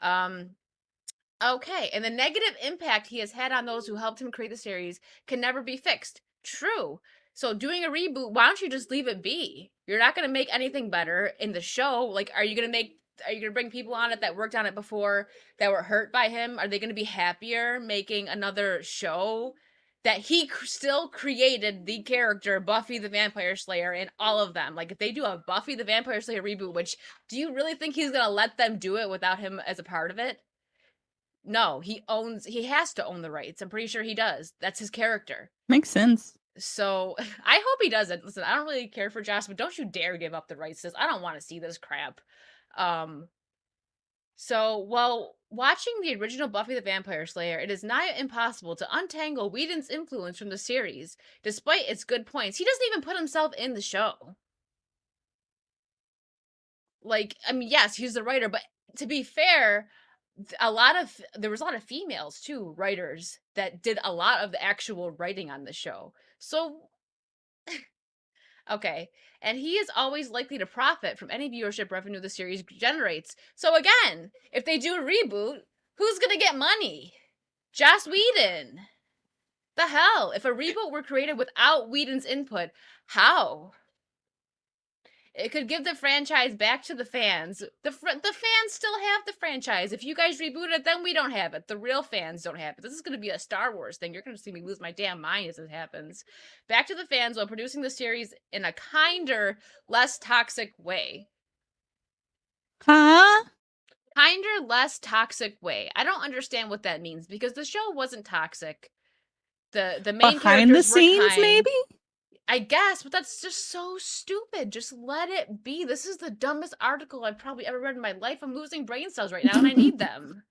Okay, and the negative impact he has had on those who helped him create the series can never be fixed. True. So doing a reboot, why don't you just leave it be? You're not going to make anything better in the show. Like, are you going to bring people on it that worked on it before that were hurt by him? Are they going to be happier making another show that he still created the character Buffy the Vampire Slayer in all of them? Like, if they do a Buffy the Vampire Slayer reboot, which, do you really think he's going to let them do it without him as a part of it? No, he has to own the rights. I'm pretty sure he does. That's his character. Makes sense. So I hope he doesn't. Listen, I don't really care for Joss, but don't you dare give up the rights to this. I don't want to see this crap. So while watching the original Buffy the Vampire Slayer, it is nigh impossible to untangle Whedon's influence from the series, despite its good points. He doesn't even put himself in the show. Like, I mean, yes, he's the writer, but to be fair, there was a lot of females too, writers that did a lot of the actual writing on the show. So okay, and he is always likely to profit from any viewership revenue the series generates. So again, if they do a reboot, who's gonna get money? Joss Whedon. The hell? If a reboot were created without Whedon's input, how? It could give the franchise back to the fans. The fans still have the franchise. If you guys reboot it, then we don't have it. The real fans don't have it. This is going to be a Star Wars thing. You're going to see me lose my damn mind as it happens. Back to the fans while producing the series in a kinder, less toxic way. Huh? Kinder, less toxic way. I don't understand what that means because the show wasn't toxic. The main behind the characters were scenes, kind. maybe? I guess, but that's just so stupid. Just let it be. This is the dumbest article I've probably ever read in my life. I'm losing brain cells right now, and I need them.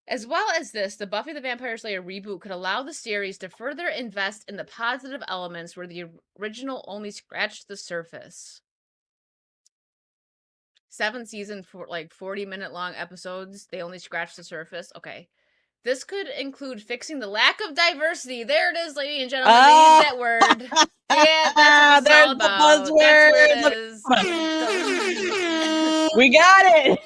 As well as this, the Buffy the Vampire Slayer reboot could allow the series to further invest in the positive elements where the original only scratched the surface. 7 seasons for like 40-minute long episodes. They only scratched the surface. Okay. This could include fixing the lack of diversity. There it is, ladies and gentlemen. They used that word. Yeah, that's what it's all about. That's what it is. We got it.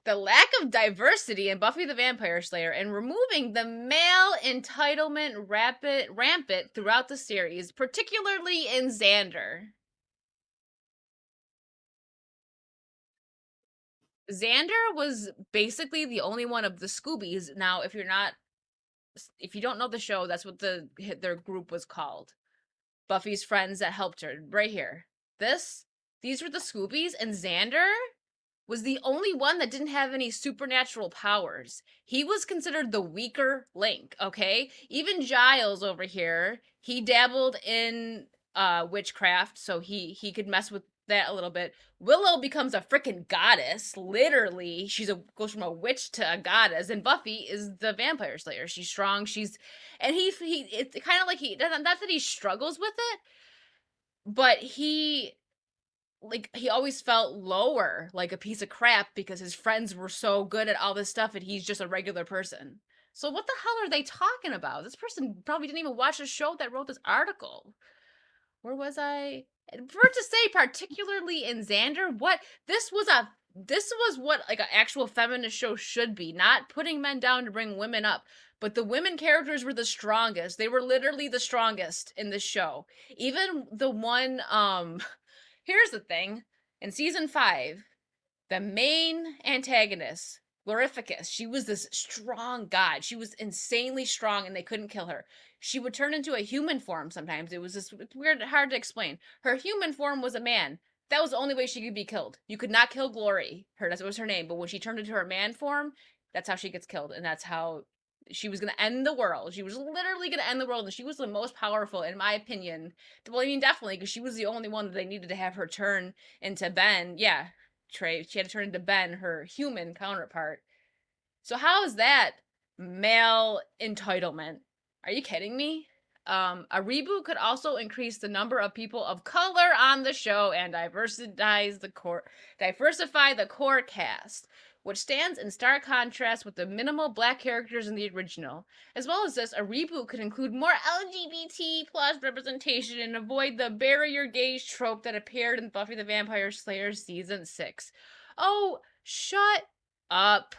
The lack of diversity in Buffy the Vampire Slayer and removing the male entitlement rampant throughout the series, particularly in Xander. Xander was basically the only one of the Scoobies. Now, if you don't know the show, that's what their group was called. Buffy's friends that helped her. Right here. These were the Scoobies, and Xander was the only one that didn't have any supernatural powers. He was considered the weaker link, okay? Even Giles over here, he dabbled in witchcraft, so he could mess with that a little bit. Willow becomes a freaking goddess. Literally, goes from a witch to a goddess, and Buffy is the vampire slayer. She's strong. It's kind of like not that he struggles with it, but he always felt lower, like a piece of crap, because his friends were so good at all this stuff, and he's just a regular person. So what the hell are they talking about? This person probably didn't even watch the show that wrote this article. Where was I? For it to say particularly in Xander, what? This was a this was what like an actual feminist show should be, not putting men down to bring women up. But the women characters were the strongest. They were literally the strongest in this show. Even the one, here's the thing. In season 5, the main antagonist, Glorificus, she was this strong god. She was insanely strong and they couldn't kill her. She would turn into a human form sometimes. It was this weird, hard to explain. Her human form was a man. That was the only way she could be killed. You could not kill Glory. That was her name. But when she turned into her man form, that's how she gets killed. And that's how she was going to end the world. She was literally going to end the world. And she was the most powerful, in my opinion. Well, I mean, definitely, because she was the only one that they needed to have her turn into Ben. Yeah, Trey. She had to turn into Ben, her human counterpart. So how is that male entitlement? Are you kidding me? A reboot could also increase the number of people of color on the show and diversify the core cast, which stands in stark contrast with the minimal black characters in the original. As well as this, a reboot could include more LGBT plus representation and avoid the barrier gaze trope that appeared in Buffy the Vampire Slayer season 6. Oh, shut up.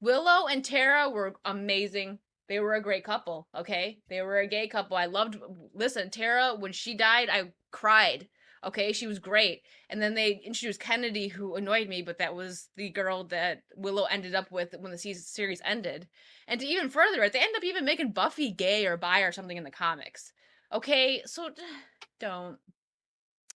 Willow and Tara were amazing. They were a great couple, okay? They were a gay couple. Listen, Tara, when she died, I cried. Okay, she was great. And then they introduced Kennedy, who annoyed me, but that was the girl that Willow ended up with when the series ended. And to even further it, they end up even making Buffy gay or bi or something in the comics. Okay, so don't.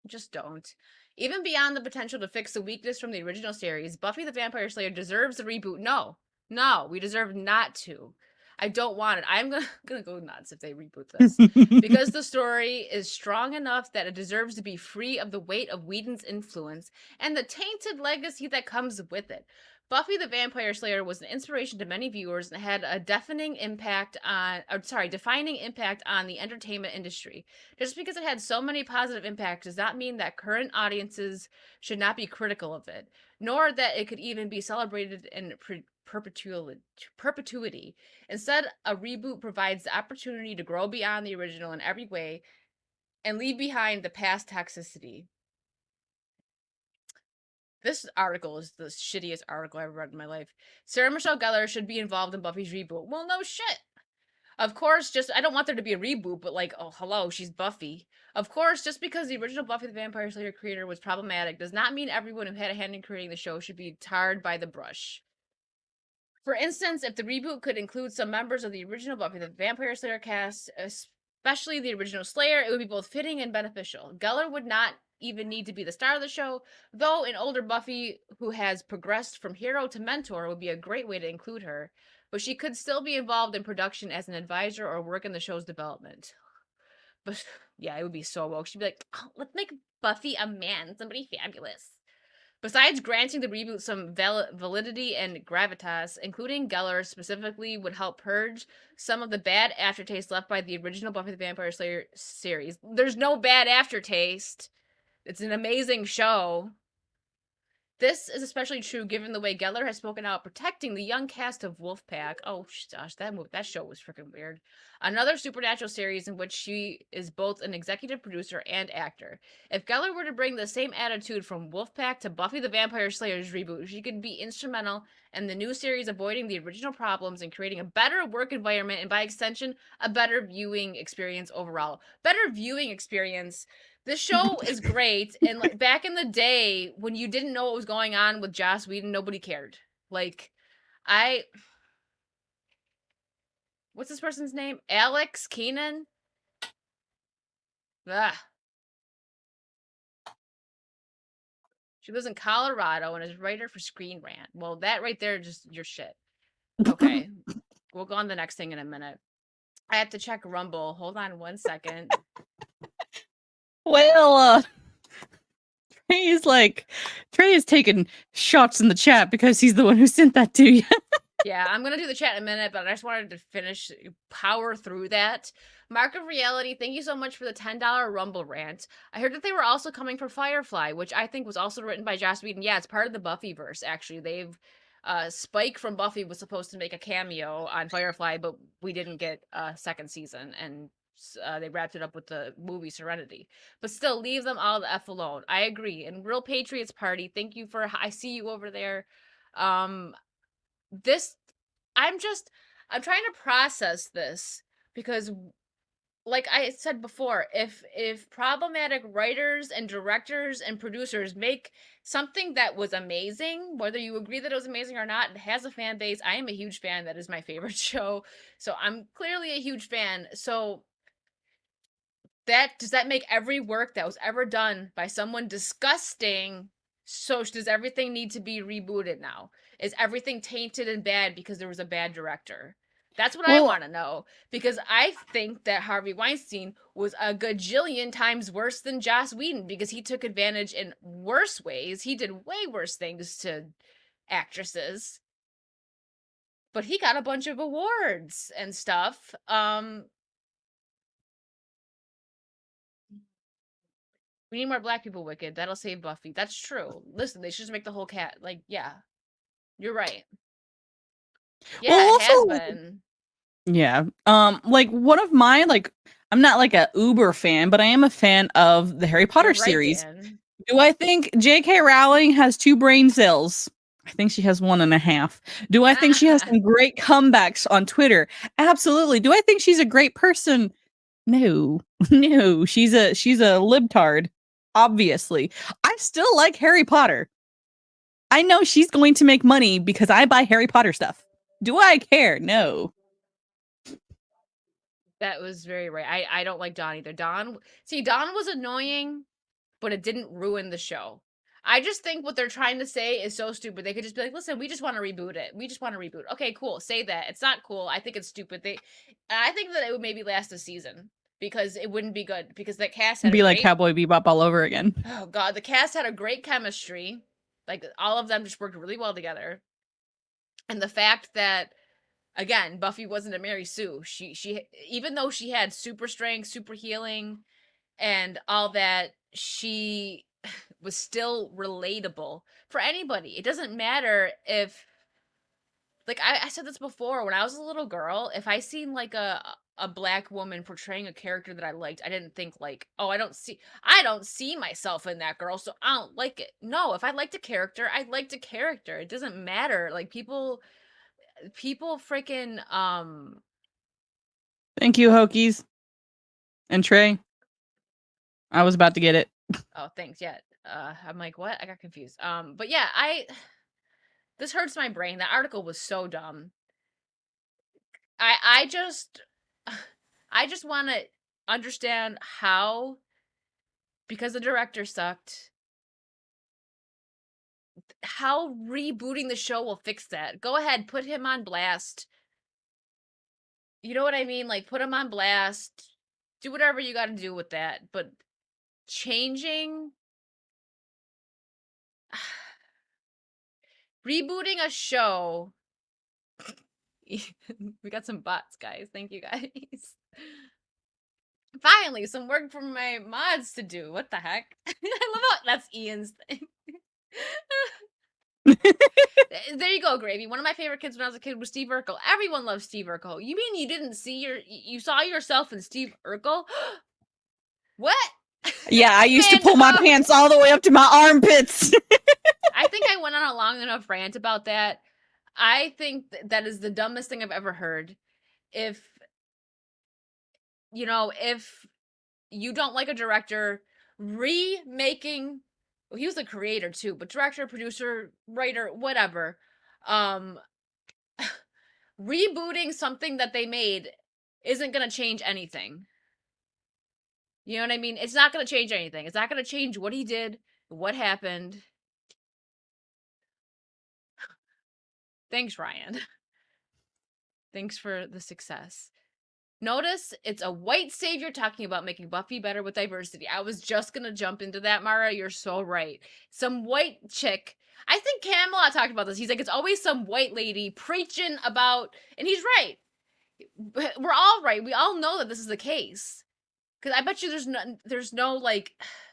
Just don't. Even beyond the potential to fix the weakness from the original series, Buffy the Vampire Slayer deserves a reboot. No, we deserve not to. I don't want it. I'm gonna go nuts if they reboot this. Because the story is strong enough that it deserves to be free of the weight of Whedon's influence and the tainted legacy that comes with it. Buffy the Vampire Slayer was an inspiration to many viewers and had a defining impact on the entertainment industry. Just because it had so many positive impacts does not mean that current audiences should not be critical of it, nor that it could even be celebrated in perpetuity. Instead, a reboot provides the opportunity to grow beyond the original in every way and leave behind the past toxicity. This article is the shittiest article I've ever read in my life. Sarah Michelle Gellar should be involved in Buffy's reboot. Well, no shit. Of course, I don't want there to be a reboot, but like, oh, hello, she's Buffy. Of course, just because the original Buffy the Vampire Slayer creator was problematic does not mean everyone who had a hand in creating the show should be tarred by the brush. For instance, if the reboot could include some members of the original Buffy the Vampire Slayer cast, especially the original Slayer, it would be both fitting and beneficial. Gellar would not even need to be the star of the show, though an older Buffy who has progressed from hero to mentor would be a great way to include her, but she could still be involved in production as an advisor or work in the show's development. But yeah, it would be so woke. She'd be like, oh, let's make Buffy a man, somebody fabulous. Besides granting the reboot some validity and gravitas, including Gellar specifically would help purge some of the bad aftertaste left by the original Buffy the Vampire Slayer series. There's no bad aftertaste. It's an amazing show. This is especially true given the way Gellar has spoken out protecting the young cast of Wolfpack. Oh gosh, that show was freaking weird. Another supernatural series in which she is both an executive producer and actor. If Gellar were to bring the same attitude from Wolfpack to Buffy the Vampire Slayer's reboot, she could be instrumental in the new series avoiding the original problems and creating a better work environment and by extension, a better viewing experience overall. Better viewing experience. This show is great, and like back in the day when you didn't know what was going on with Joss Whedon, nobody cared. Like, what's this person's name? Alex Keenan? Ugh. She lives in Colorado and is writer for Screen Rant. Well, that right there, just your shit. Okay, we'll go on the next thing in a minute. I have to check Rumble. Hold on one second. Well, Trey is taking shots in the chat because he's the one who sent that to you. Yeah, I'm going to do the chat in a minute, but I just wanted to power through that. Mark of Reality, thank you so much for the $10 Rumble rant. I heard that they were also coming for Firefly, which I think was also written by Joss Whedon. Yeah, it's part of the Buffyverse, actually. Spike from Buffy was supposed to make a cameo on Firefly, but we didn't get a second season, and they wrapped it up with the movie Serenity. But still, leave them all the F alone. I agree. And Real Patriots Party, thank you for, I see you over there. This, I'm trying to process this because, like I said before, if problematic writers and directors and producers make something that was amazing, whether you agree that it was amazing or not, it has a fan base. I am a huge fan. That is my favorite show. So I'm clearly a huge fan. So does that make every work that was ever done by someone disgusting? So does everything need to be rebooted now? Is everything tainted and bad because there was a bad director? That's what I want to know, because I think that Harvey Weinstein was a gajillion times worse than Joss Whedon, because he took advantage in worse ways. He did way worse things to actresses, but he got a bunch of awards and stuff. We need more black people, Wicked. That'll save Buffy. That's true. Listen, they should just make the whole cat. Like, yeah. You're right. Yeah, Well, it has been. Yeah. Like one of my I'm not like a Uber fan, but I am a fan of the Harry Potter You're right, series. Dan. Do I think J.K. Rowling has 2 brain cells? I think she has 1.5. Do I think she has some great comebacks on Twitter? Absolutely. Do I think she's a great person? No. No. She's a libtard. Obviously. I still like Harry Potter. I know she's going to make money because I buy Harry Potter stuff. Do I care? No. That was very right. I don't like Dawn either. Dawn was annoying, but it didn't ruin the show. I just think what they're trying to say is so stupid. They could just be like, listen, we just want to reboot it. We just want to reboot. Okay, cool. Say that. It's not cool. I think it's stupid. I think that it would maybe last a season, because it wouldn't be good, because that cast had Be like Cowboy Bebop all over again. Oh god, the cast had a great chemistry. Like, all of them just worked really well together. And the fact that, again, Buffy wasn't a Mary Sue. She even though she had super strength, super healing, and all that, she was still relatable for anybody. It doesn't matter if, like, I said this before, when I was a little girl, if I seen like a black woman portraying a character that I liked, I didn't think like, oh, I don't see myself in that girl, so I don't like it. No, if I liked a character, I liked a character. It doesn't matter. Like, people freaking Thank you, Hokies. And Trey. I was about to get it. Oh, thanks. Yeah. I'm like, what? I got confused. But yeah, this hurts my brain. That article was so dumb. I just want to understand how, because the director sucked, how rebooting the show will fix that. Go ahead, put him on blast. You know what I mean? Like, put him on blast. Do whatever you got to do with that. But changing, rebooting a show. We got some bots, guys. Thank you, guys. Finally, some work for my mods to do. What the heck? I love how that's Ian's thing. There you go, Gravy. One of my favorite kids when I was a kid was Steve Urkel. Everyone loves Steve Urkel. You mean you didn't see you saw yourself in Steve Urkel? What? Yeah, I used to pull my pants all the way up to my armpits. I think I went on a long enough rant about that. I think that is the dumbest thing I've ever heard. If you don't like a director remaking, well, he was a creator too, but director, producer, writer, whatever, rebooting something that they made isn't going to change anything. You know what I mean? It's not going to change anything. It's not going to change what he did, what happened. Thanks, Ryan. Thanks for the success. Notice it's a white savior talking about making Buffy better with diversity. I was just going to jump into that, Mara. You're so right. Some white chick. I think Camelot talked about this. He's like, it's always some white lady preaching about, and he's right. We're all right. We all know that this is the case. Because I bet you there's no like,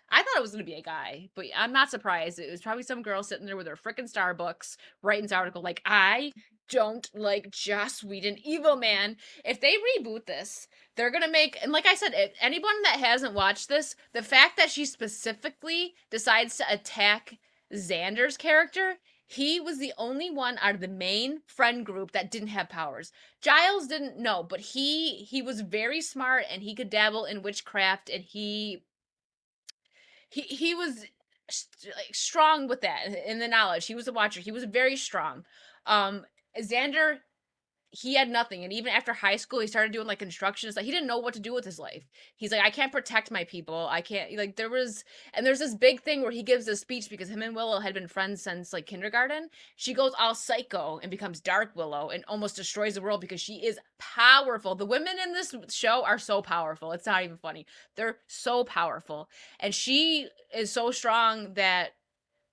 I thought it was going to be a guy, but I'm not surprised. It was probably some girl sitting there with her freaking Starbucks writing this article like, I don't like Joss Whedon, Evil Man. If they reboot this, they're going to make, and like I said, if anyone that hasn't watched this, the fact that she specifically decides to attack Xander's character, he was the only one out of the main friend group that didn't have powers. Giles didn't know, but he was very smart and he could dabble in witchcraft, and he was like strong with that in the knowledge. He was a watcher. He was very strong. Xander, he had nothing, and even after high school he started doing like construction. Like he didn't know what to do with his life. He's like, I can't protect my people. I can't, like, there's this big thing where he gives a speech because him and Willow had been friends since like kindergarten. She goes all psycho and becomes Dark Willow and almost destroys the world because she is powerful. The women in this show are so powerful, it's not even funny. They're so powerful, and she is so strong that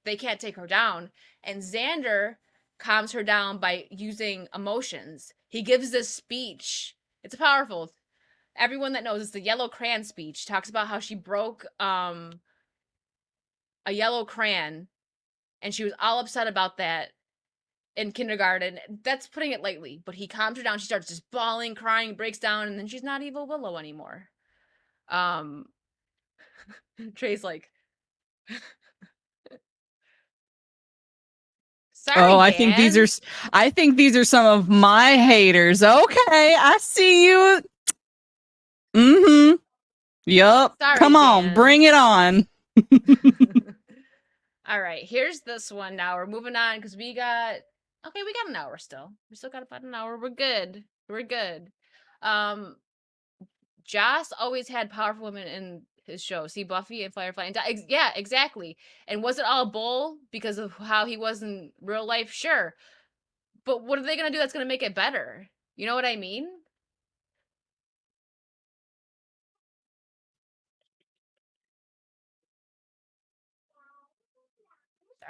they can't take her down. And Xander calms her down by using emotions. He gives this speech. It's powerful. Everyone that knows, it's the yellow crayon speech. Talks about how she broke a yellow crayon and she was all upset about that in kindergarten. That's putting it lightly, but he calms her down. She starts just bawling, crying, breaks down, and then she's not evil Willow anymore. Trey's like, sorry, Oh, I Dan. think these are some of my haters. Okay, I see you. Mm-hmm. Yup. Sorry, Come on, Dan. bring it on. All right, here's this one now. We're moving on because we got an hour still. We still got about an hour. We're good. We're good. Joss always had powerful women in his show. See Buffy and Firefly and yeah, exactly. And was it all bull because of how he was in real life? Sure. But what are they gonna do that's gonna make it better? You know what I mean?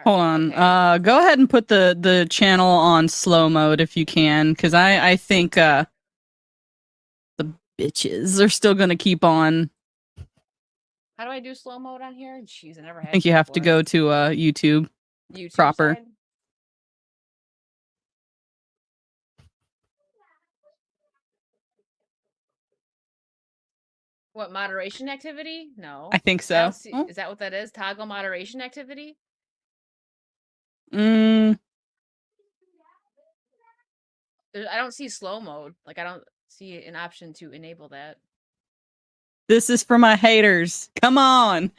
Hold on. Okay. Go ahead and put the channel on slow mode if you can, because I think the bitches are still gonna keep on. How do I do slow mode on here? Jeez, I never had. I think you have to go to YouTube proper. Side? What, moderation activity? No. I think I so. don't see. Oh. Is that what that is? Toggle moderation activity? Mm, I don't see slow mode. Like, I don't see an option to enable that. this is for my haters. Come on.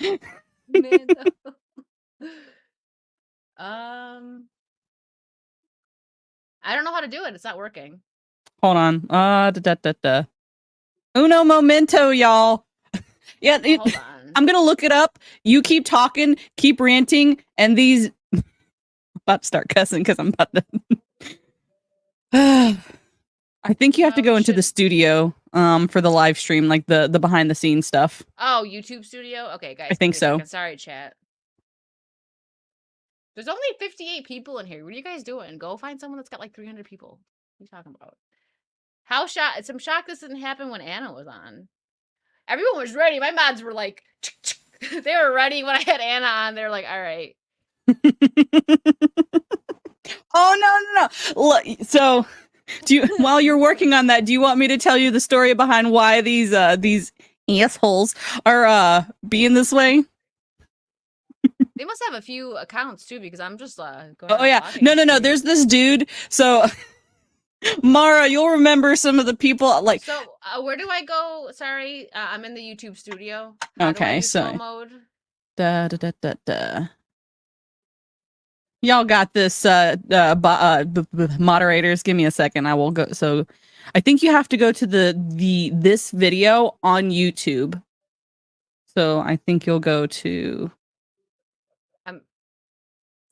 Mando. I don't know how to do it. It's not working. Hold on. Uno momento, y'all. Yeah, Oh, hold on. I'm gonna look it up. You keep talking, keep ranting, and these. I'm about to start cussing because I'm about to. I think you have to go into the studio for the live stream, like the behind the scenes stuff. Oh, YouTube Studio? Okay, guys. I think so. Sorry, chat. There's only 58 people in here. What are you guys doing? Go find someone that's got like 300 people. What are you talking about? I'm shocked this didn't happen when Anna was on. Everyone was ready. My mods were like, they were ready when I had Anna on. They're like, all right. Oh, no. Look, so while you're working on that, do you want me to tell you the story behind why these assholes are being this way? They must have a few accounts too, because I'm just going. Oh yeah, no. There's this dude. So Mara, you'll remember some of the people. Like, so where do I go? Sorry, I'm in the YouTube studio. Okay, so slow mode. Y'all got this. Moderators, give me a second. I will go. So, I think you have to go to this video on YouTube. So I think you'll go to.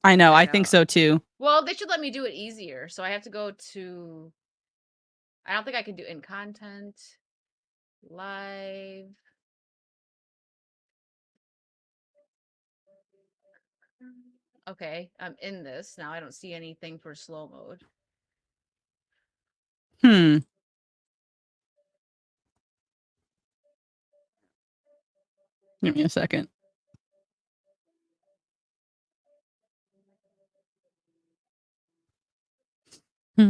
I know. I think so too. Well, they should let me do it easier. So I have to go to. I don't think I can do in content live. Okay, I'm in this now. I don't see anything for slow mode. Give me a second. Sorry,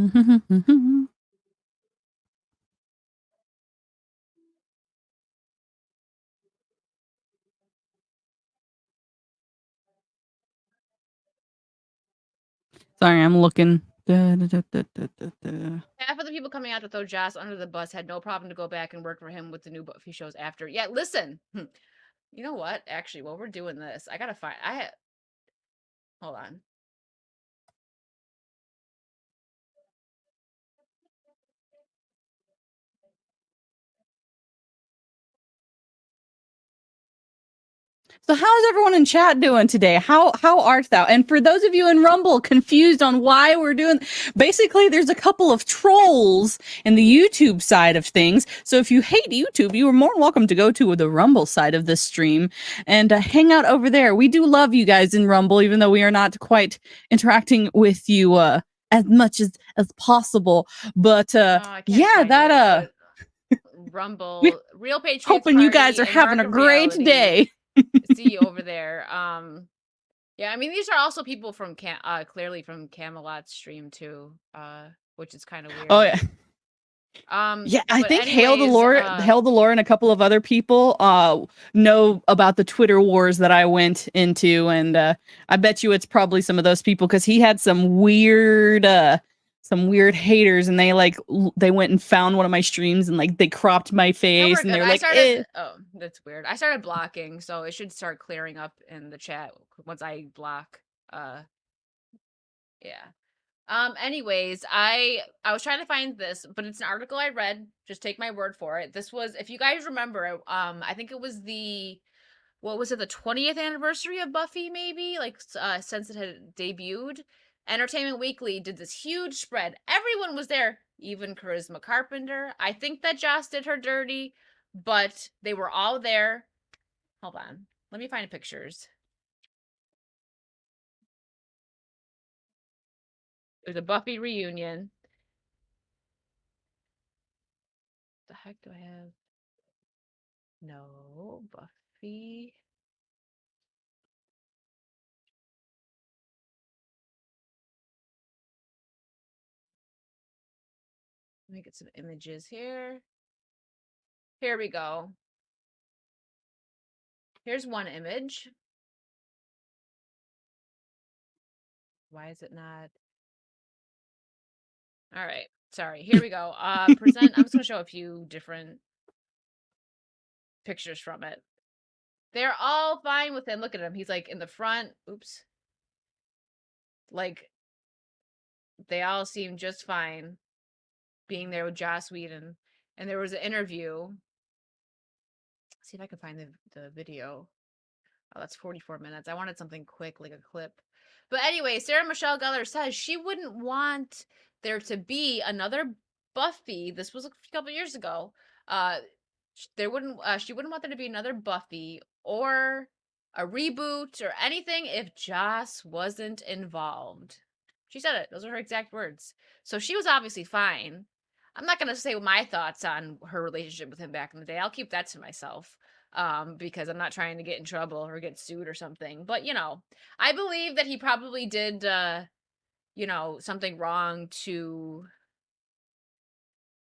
I'm looking. Da. Half of the people coming out to throw Joss under the bus had no problem to go back and work for him with the new Buffy shows after. Yeah, listen. You know what? Actually, while we're doing this, I gotta find. Hold on. So how's everyone in chat doing today? How art thou? And for those of you in Rumble confused on why we're doing, basically there's a couple of trolls in the YouTube side of things. So if you hate YouTube, you are more than welcome to go to the Rumble side of this stream and hang out over there. We do love you guys in Rumble, even though we are not quite interacting with you as much as possible. But yeah, that Rumble Real Patriots hoping you guys Party are and having a Mark of great Reality. day. See you over there. Yeah, I mean these are also people from clearly from Camelot's stream too, which is kind of weird. Oh yeah. Yeah, I but think anyways, Hail the Lore and a couple of other people know about the Twitter wars that I went into, and I bet you it's probably some of those people because he had some weird haters, and they went and found one of my streams and like they cropped my no, face, we're and good. they're I like, started. Oh, that's weird. I started blocking, so it should start clearing up in the chat once I block. Yeah. Anyways, I was trying to find this, but it's an article I read. Just take my word for it. This was, if you guys remember, I think it was the 20th anniversary of Buffy, maybe, like since it had debuted. Entertainment Weekly did this huge spread. Everyone was there, even Charisma Carpenter. I think that Joss did her dirty, but they were all there. Hold on. Let me find pictures. There's a Buffy reunion. The heck do I have? No, Buffy. Let me get some images here. Here we go. Here's one image. Why is it not? All right. Sorry. Here we go. Present. I'm just going to show a few different pictures from it. They're all fine with him. Look at him. He's like in the front. Oops. Like, they all seem just fine being there with Joss Whedon. And there was an interview. Let's see if I can find the video. Oh, that's 44 minutes. I wanted something quick, like a clip. But anyway, Sarah Michelle Gellar says she wouldn't want there to be another Buffy. This was a couple years ago. She wouldn't want there to be another Buffy or a reboot or anything if Joss wasn't involved. She said it. Those are her exact words. So she was obviously fine. I'm not going to say my thoughts on her relationship with him back in the day. I'll keep that to myself. Because I'm not trying to get in trouble or get sued or something. But, I believe that he probably did, something wrong to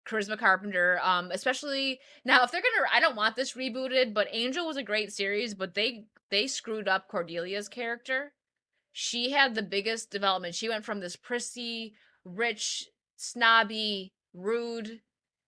Charisma Carpenter. Especially now, if they're gonna, I don't want this rebooted, but Angel was a great series, but they screwed up Cordelia's character. She had the biggest development. She went from this prissy, rich, snobby, rude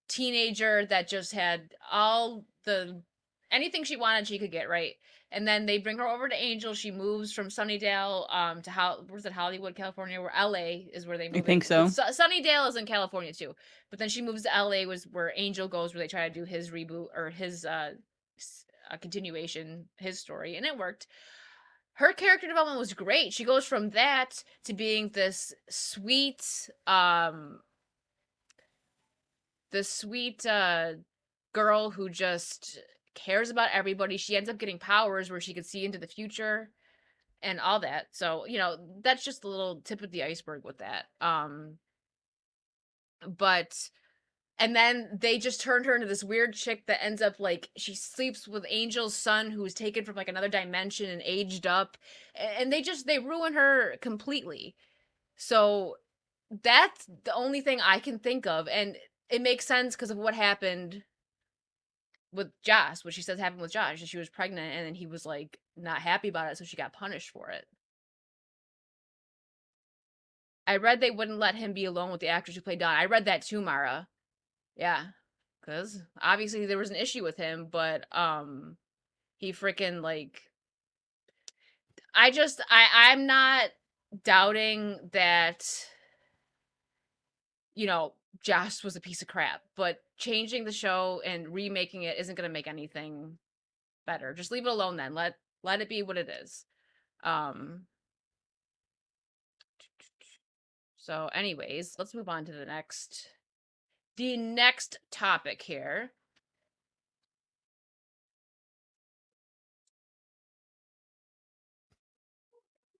teenager that just had all the anything she wanted she could get, right? And then they bring her over to Angel. She moves from Sunnydale to where's it, Hollywood, California, where LA is where they move. I think so. Sunnydale is in California too. But then she moves to LA, was where Angel goes, where they try to do his reboot or his continuation, his story, and it worked. Her character development was great. She goes from that to being this sweet girl who just cares about everybody. She ends up getting powers where she could see into the future and all that. So, that's just a little tip of the iceberg with that. But and then they just turned her into this weird chick that ends up like she sleeps with Angel's son who's taken from like another dimension and aged up. And they ruin her completely. So that's the only thing I can think of, and it makes sense because of what happened with Joss, what she says happened with Josh, and she was pregnant, and then he was like not happy about it, so she got punished for it. I read they wouldn't let him be alone with the actress who played Dawn. I read that too, Mara. Yeah, because obviously there was an issue with him, but he freaking like I'm not doubting that, you know, Joss was a piece of crap, but changing the show and remaking it isn't going to make anything better. Just leave it alone then. Let it be what it is. Um so anyways, let's move on to the next topic here.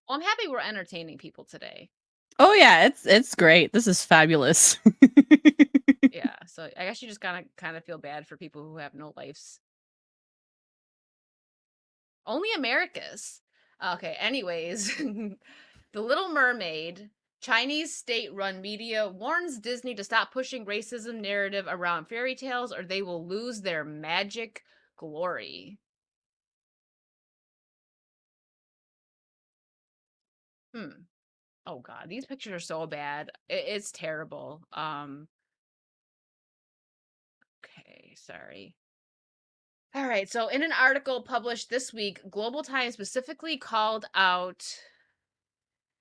Well, I'm happy we're entertaining people today. Oh yeah, it's great. This is fabulous. Yeah, so I guess you just kind of feel bad for people who have no lives. Only Americas. Okay, anyways, The Little Mermaid, Chinese state-run media warns Disney to stop pushing racism narrative around fairy tales or they will lose their magic glory. Oh god, these pictures are so bad. It's terrible. Okay, sorry. All right, so in an article published this week, Global Times specifically called out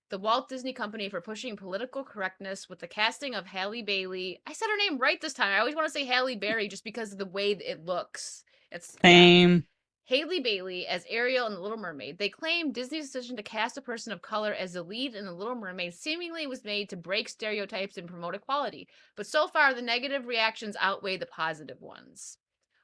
the Walt Disney Company for pushing political correctness with the casting of Halle Bailey. I said her name right this time. I always want to say Halle Berry just because of the way it looks. It's Same. Halle Bailey as Ariel in The Little Mermaid. They claim Disney's decision to cast a person of color as the lead in The Little Mermaid seemingly was made to break stereotypes and promote equality. But so far, the negative reactions outweigh the positive ones.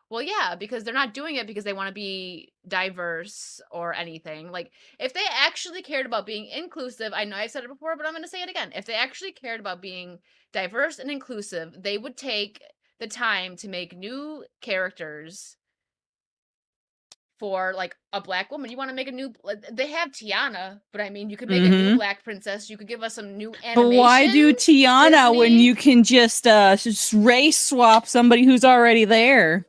Well, yeah, because they're not doing it because they want to be diverse or anything. Like, if they actually cared about being inclusive, I know I've said it before, but I'm going to say it again. If they actually cared about being diverse and inclusive, they would take the time to make new characters for like a black woman. You want to make a new, they have Tiana, but I mean, you could make a new black princess. You could give us some new animation. But why do Tiana when Disney. you can just race swap somebody who's already there?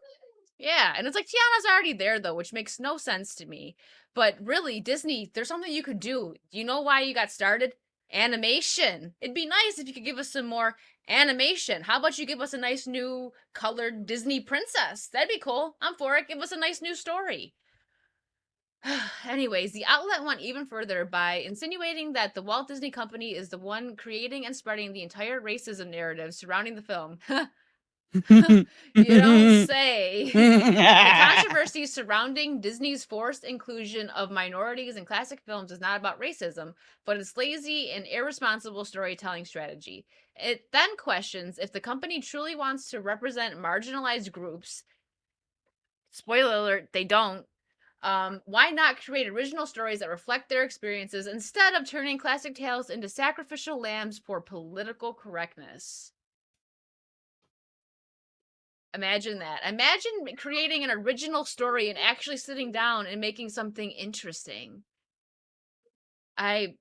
Yeah, and it's like Tiana's already there though, which makes no sense to me. But really, Disney, there's something you could do. You know why you got started? Animation. It'd be nice if you could give us some more animation. How about you give us a nice new colored Disney princess? That'd be cool. I'm for it. Give us a nice new story. Anyways, the outlet went even further by insinuating that the Walt Disney Company is the one creating and spreading the entire racism narrative surrounding the film. You don't say. The controversy surrounding Disney's forced inclusion of minorities in classic films is not about racism, but its lazy and irresponsible storytelling strategy. It then questions if the company truly wants to represent marginalized groups. Spoiler alert, they don't. Why not create original stories that reflect their experiences instead of turning classic tales into sacrificial lambs for political correctness? Imagine that. Imagine creating an original story and actually sitting down and making something interesting. Why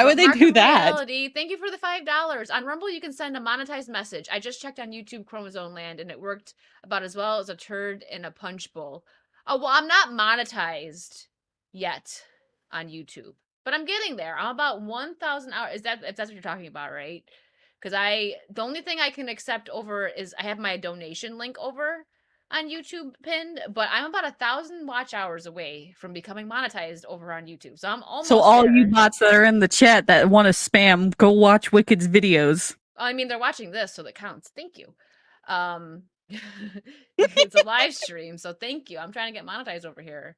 would they do that? Reality, thank you for the $5. On Rumble, you can send a monetized message. I just checked on YouTube Chromosome Land, and it worked about as well as a turd in a punch bowl. Oh, well, I'm not monetized yet on YouTube, but I'm getting there. I'm about 1,000 hours. If that's what you're talking about, right? Because the only thing I can accept over is I have my donation link over on YouTube pinned, but I'm about 1,000 watch hours away from becoming monetized over on YouTube. So I'm almost So all there. you bots that are in the chat that want to spam, go watch Wicked's videos. I mean, they're watching this, so that counts. Thank you. It's a live stream, so thank you. I'm trying to get monetized over here.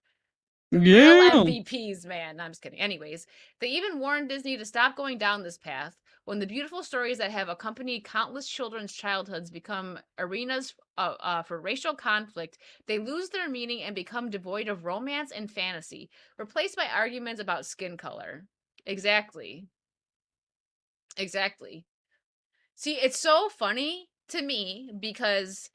Real MVPs, man. No, I'm just kidding. Anyways, they even warned Disney to stop going down this path. When the beautiful stories that have accompanied countless children's childhoods become arenas for racial conflict, they lose their meaning and become devoid of romance and fantasy, replaced by arguments about skin color. Exactly. Exactly. See, it's so funny to me because,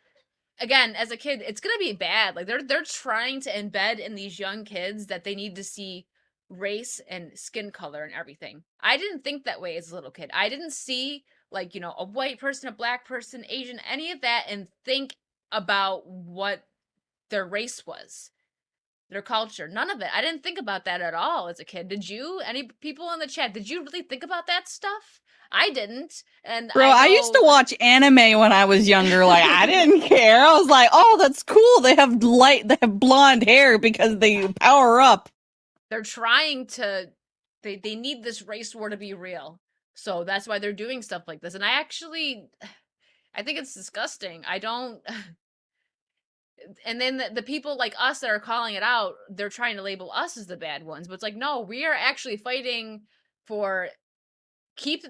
again, as a kid, it's gonna be bad. Like they're trying to embed in these young kids that they need to see race and skin color and everything. I didn't think that way as a little kid. I didn't see like, you know, a white person, a black person, Asian, any of that and think about what their race was, their culture. None of it. I didn't think about that at all as a kid. Did you? Any people in the chat, did you really think about that stuff? I didn't. And Bro, I used to watch anime when I was younger. Like, I didn't care. I was like, oh, that's cool. They have blonde hair because they power up. They're trying to, they need this race war to be real. So that's why they're doing stuff like this. And I think it's disgusting. I don't, and then the people like us that are calling it out, they're trying to label us as the bad ones. But it's like, no, we are actually fighting for keep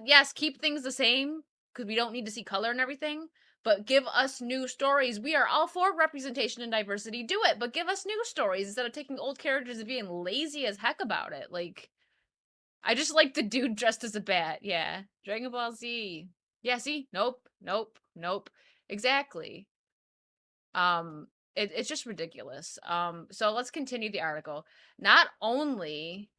things the same because we don't need to see color and everything. But give us new stories. We are all for representation and diversity. Do it, but give us new stories instead of taking old characters and being lazy as heck about it. Like, I just like the dude dressed as a bat. Yeah, Dragon Ball Z. Yeah, see, nope. Exactly. It's just ridiculous. So let's continue the article. Not only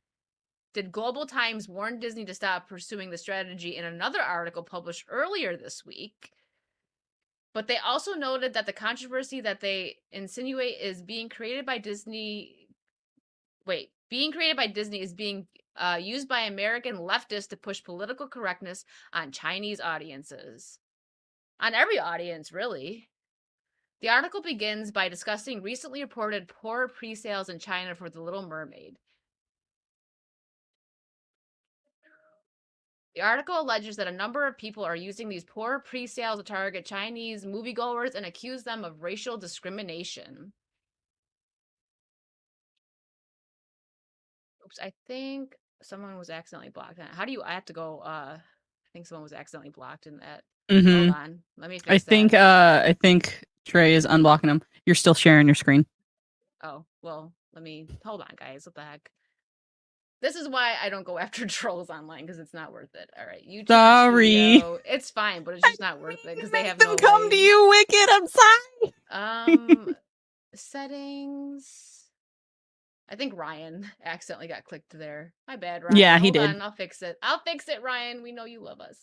did Global Times warn Disney to stop pursuing the strategy in another article published earlier this week, but they also noted that the controversy that they insinuate is being created by Disney. Being created by Disney is being used by American leftists to push political correctness on Chinese audiences. On every audience, really. The article begins by discussing recently reported poor pre-sales in China for The Little Mermaid. The article alleges that a number of people are using these poor pre-sales to target Chinese moviegoers and accuse them of racial discrimination. Oops, I think someone was accidentally blocked. I have to go, I think someone was accidentally blocked in that. Hold on. Let me fix that. I think Trey is unblocking him. You're still sharing your screen. Oh, well, hold on, guys. What the heck? This is why I don't go after trolls online, because it's not worth it. All right, YouTube Sorry. Studio, it's fine, but it's just not worth it because they have no come way. to you, Wicked. I'm sorry. Settings. I think Ryan accidentally got clicked there. My bad, Ryan. Yeah, he Hold did. on, I'll fix it. I'll fix it, Ryan. We know you love us.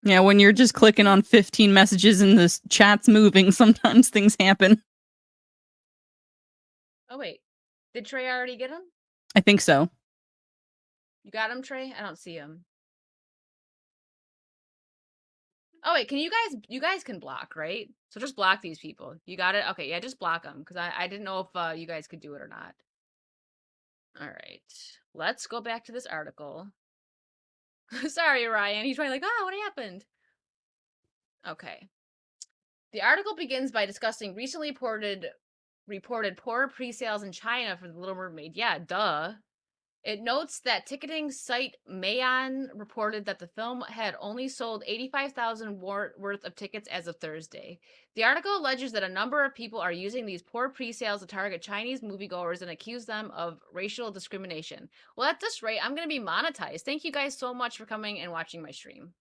Yeah, when you're just clicking on 15 messages and the chat's moving, sometimes things happen. Oh, wait. Did Trey already get him? I think so. You got him, Trey? I don't see him. Oh, wait, you guys can block, right? So just block these people. You got it? Okay, yeah, just block them, because I didn't know if you guys could do it or not. All right, let's go back to this article. Sorry, Ryan. He's probably like, oh, what happened? Okay. The article begins by discussing recently reported poor pre-sales in China for The Little Mermaid. Yeah, duh. It notes that ticketing site Mayan reported that the film had only sold 85,000 worth of tickets as of Thursday. The article alleges that a number of people are using these poor pre-sales to target Chinese moviegoers and accuse them of racial discrimination. Well, at this rate, I'm going to be monetized. Thank you guys so much for coming and watching my stream.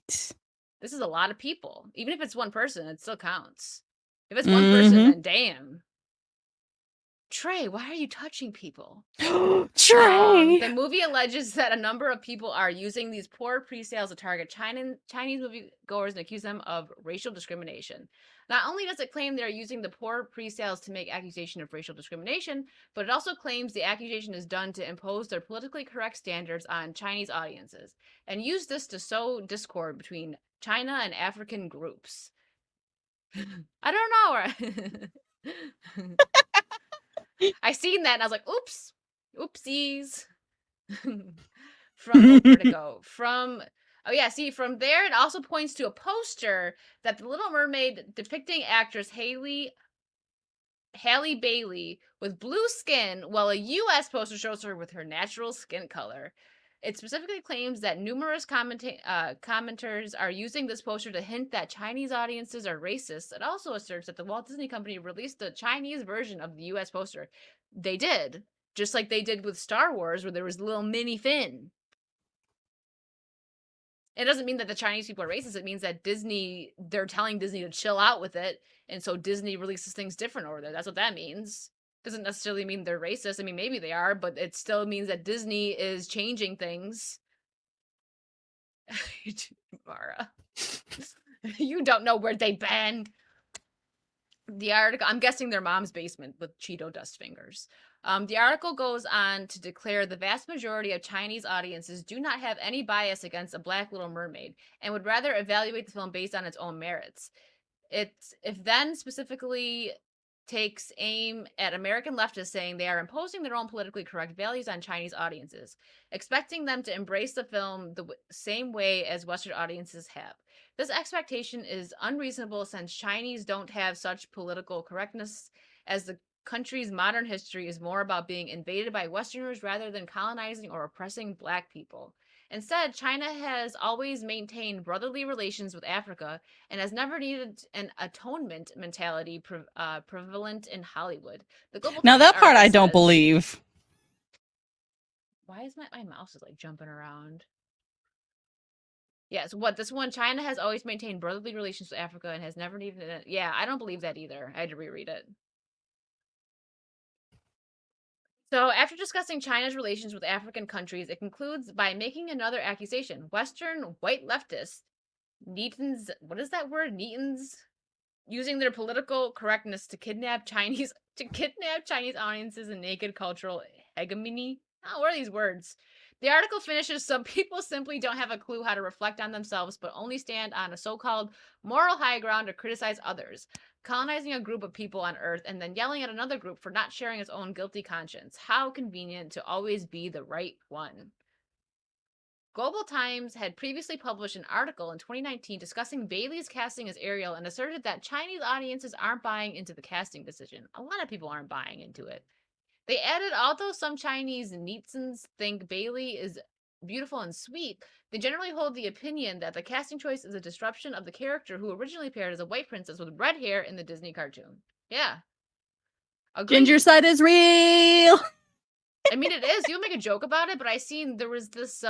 This is a lot of people. Even if it's one person, it still counts. If it's one person, then damn. Trey, why are you touching people? Trey! The movie alleges that a number of people are using these poor pre-sales to target Chinese moviegoers and accuse them of racial discrimination. Not only does it claim they're using the poor pre-sales to make accusation of racial discrimination, but it also claims the accusation is done to impose their politically correct standards on Chinese audiences, and use this to sow discord between China and African groups. I don't know. I seen that and I was like, oops, oopsies. Where'd it go? From there it also points to a poster that The Little Mermaid depicting actress Halle Bailey with blue skin, while a U.S. poster shows her with her natural skin color. It specifically claims that numerous commenters are using this poster to hint that Chinese audiences are racist. It also asserts that the Walt Disney Company released a Chinese version of the U.S. poster. They did. Just like they did with Star Wars, where there was little mini Finn. It doesn't mean that the Chinese people are racist. It means that they're telling Disney to chill out with it. And so Disney releases things different over there. That's what that means. doesn't necessarily mean they're racist. I mean, maybe they are, but it still means that Disney is changing things. Mara, you don't know where they've been. The article, I'm guessing their mom's basement with Cheeto dust fingers. The article goes on to declare the vast majority of Chinese audiences do not have any bias against A Black Little Mermaid and would rather evaluate the film based on its own merits. It then specifically takes aim at American leftists, saying they are imposing their own politically correct values on Chinese audiences, expecting them to embrace the film the same way as Western audiences have. This expectation is unreasonable since Chinese don't have such political correctness, as the country's modern history is more about being invaded by Westerners rather than colonizing or oppressing Black people. Instead, China has always maintained brotherly relations with Africa and has never needed an atonement mentality prevalent in Hollywood. The Global Now Times that part article I don't says- believe. Why is my mouse is like jumping around? Yeah, so what, this one, China has always maintained brotherly relations with Africa and has never needed yeah, I don't believe that either. I had to reread it. So, after discussing China's relations with African countries, it concludes by making another accusation. Western white leftists, Neetons, what is that word? Neetons? Using their political correctness to kidnap Chinese audiences in naked cultural hegemony. Oh, what are these words? The article finishes, some people simply don't have a clue how to reflect on themselves, but only stand on a so-called moral high ground to criticize others, colonizing a group of people on Earth and then yelling at another group for not sharing its own guilty conscience. How convenient to always be the right one. Global Times had previously published an article in 2019 discussing Bailey's casting as Ariel and asserted that Chinese audiences aren't buying into the casting decision. A lot of people aren't buying into it. They added, although some Chinese netizens think Bailey is beautiful and sweet, they generally hold the opinion that the casting choice is a disruption of the character who originally appeared as a white princess with red hair in the Disney cartoon. Yeah. Agreed. Ginger side is real. I mean, it is. You'll make a joke about it, but I seen there was this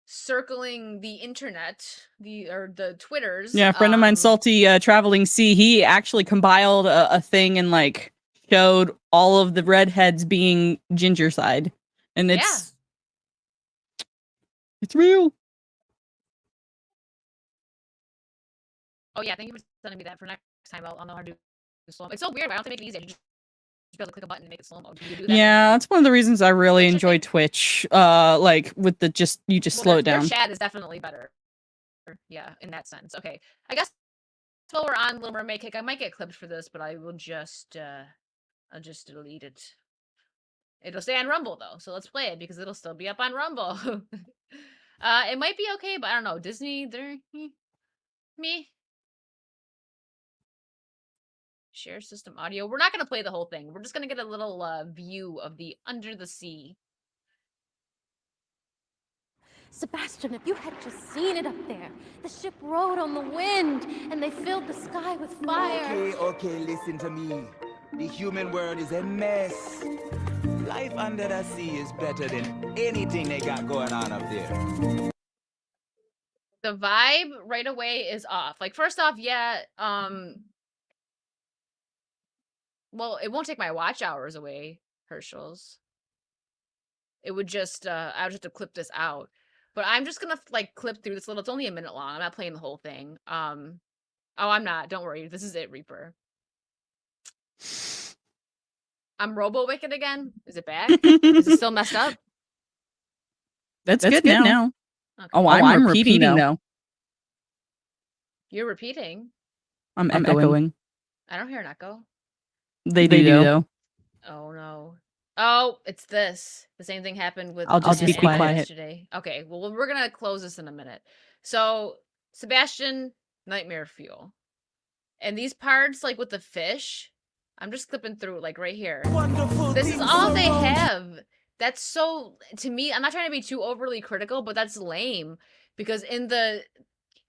circling the internet, the Twitters. Yeah, a friend of mine, Salty Traveling C, he actually compiled a thing and like showed all of the redheads being ginger side, and it's real. Oh yeah, thank you for sending me that. For next time, I'll know how to do slow mo. It's so weird. I don't think make it easy. You just be able to click a button and make it slow mo. Yeah, that's one of the reasons I really enjoy Twitch. Like with the you slow it down. Their chat is definitely better. Yeah, in that sense. Okay, I guess while we're on Little Mermaid kick, I might get clipped for this, but I will just I'll just delete it. It'll stay on Rumble though, so let's play it because it'll still be up on Rumble. It might be okay, but I don't know. Disney, they're me. Share system audio. We're not gonna play the whole thing. We're just gonna get a little view of the under the sea. Sebastian, if you had just seen it up there. The ship rode on the wind, and they filled the sky with fire. Okay, listen to me. The human world is a mess. Life under the sea is better than anything they got going on up there. The vibe right away is off. Like, first off, yeah, well, it won't take my watch hours away, Herschel's. It would just, I would have to clip this out. But I'm just gonna, like, clip through this little, it's only a minute long. I'm not playing the whole thing. Oh, I'm not. Don't worry. This is it, Reaper. I'm Robo-Wicked again? Is it back? Is it still messed up? That's good now. Okay. Oh, I'm repeating now. You're repeating? I'm echoing. I don't hear an echo. They do though. Oh no. Oh, it's this. The same thing happened with I'll just be quiet yesterday. Okay, well, we're gonna close this in a minute. So, Sebastian, nightmare fuel. And these parts, like with the fish, I'm just clipping through, like right here. Wonderful. This is all they have. That's so, to me, I'm not trying to be too overly critical, but that's lame. Because in the,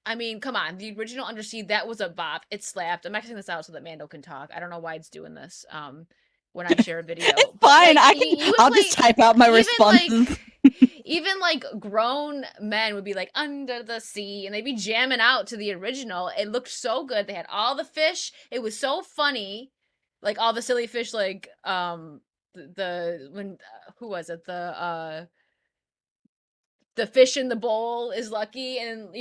I mean, come on, the original Undersea, that was a bop. It slapped. I'm Xing this out so that Mando can talk. I don't know why it's doing this. When I share a video. It's fine. Like, I'll just type out my responses. Even like grown men would be like under the sea and they'd be jamming out to the original. It looked so good. They had all the fish. It was so funny. like all the silly fish, like when who was it, the fish in the bowl is lucky, and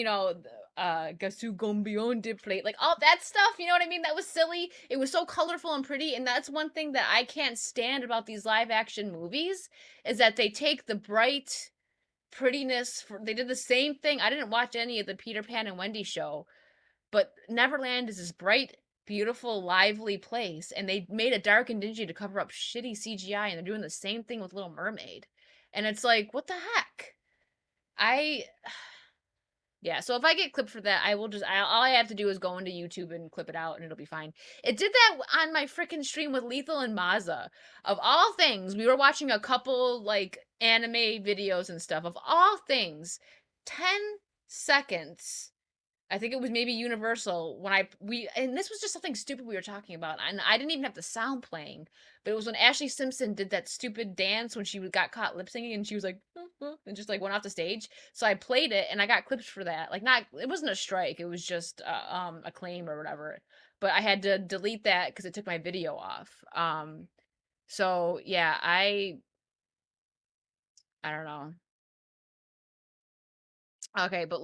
Gasu Gombion de plate, like all that stuff, you know what I mean? That was silly. It was so colorful and pretty, and that's one thing that I can't stand about these live action movies is that they take the bright prettiness they did the same thing. I didn't watch any of the Peter Pan and Wendy show, but Neverland is this bright, beautiful, lively place, and they made it dark and dingy to cover up shitty CGI, and they're doing the same thing with Little Mermaid. And it's like, what the heck? Yeah, so if I get clipped for that, I will just all I have to do is go into YouTube and clip it out and it'll be fine. It did that on my freaking stream with Lethal and Maza. Of all things, we were watching a couple like anime videos and stuff. Of all things, 10 seconds, I think it was maybe Universal when and this was just something stupid we were talking about, and I didn't even have the sound playing, but it was when Ashley Simpson did that stupid dance when she got caught lip syncing, and she was like, and just like went off the stage. So I played it, and I got clips for that. Like, it wasn't a strike, it was just a claim or whatever. But I had to delete that because it took my video off. So yeah, I don't know. Okay, but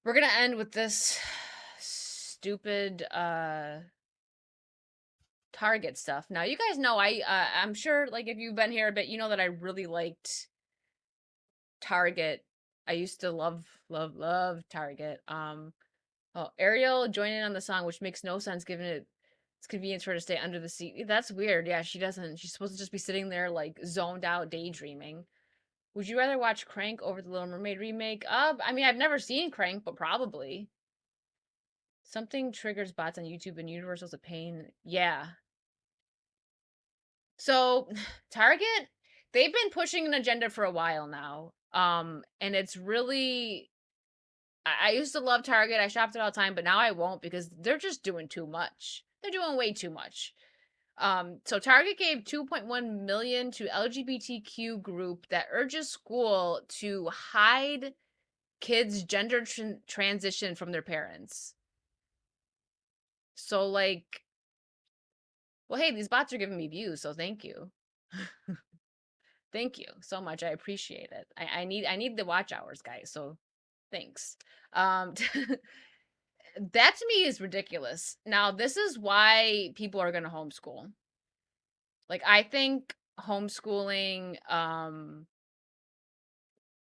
we're gonna end with this stupid Target stuff. Now, you guys know I'm sure, like, if you've been here a bit, you know that I really liked Target. I used to love Target. Ariel joining on the song, which makes no sense given it's convenient for her to stay under the seat. That's weird. Yeah, she doesn't. She's supposed to just be sitting there, like, zoned out, daydreaming. Would you rather watch Crank over the Little Mermaid remake? I mean, I've never seen Crank, but probably. Something triggers bots on YouTube and Universal's a pain. Yeah. So, Target, they've been pushing an agenda for a while now. And it's really I used to love Target. I shopped it all the time, but now I won't because they're just doing too much. They're doing way too much. So Target gave 2.1 million to LGBTQ group that urges school to hide kids' gender transition from their parents. So, like, well, hey, these bots are giving me views, so thank you. Thank you so much. I appreciate it. I need the watch hours, guys, so thanks. That to me is ridiculous. Now, this is why people are gonna homeschool. Like, I think homeschooling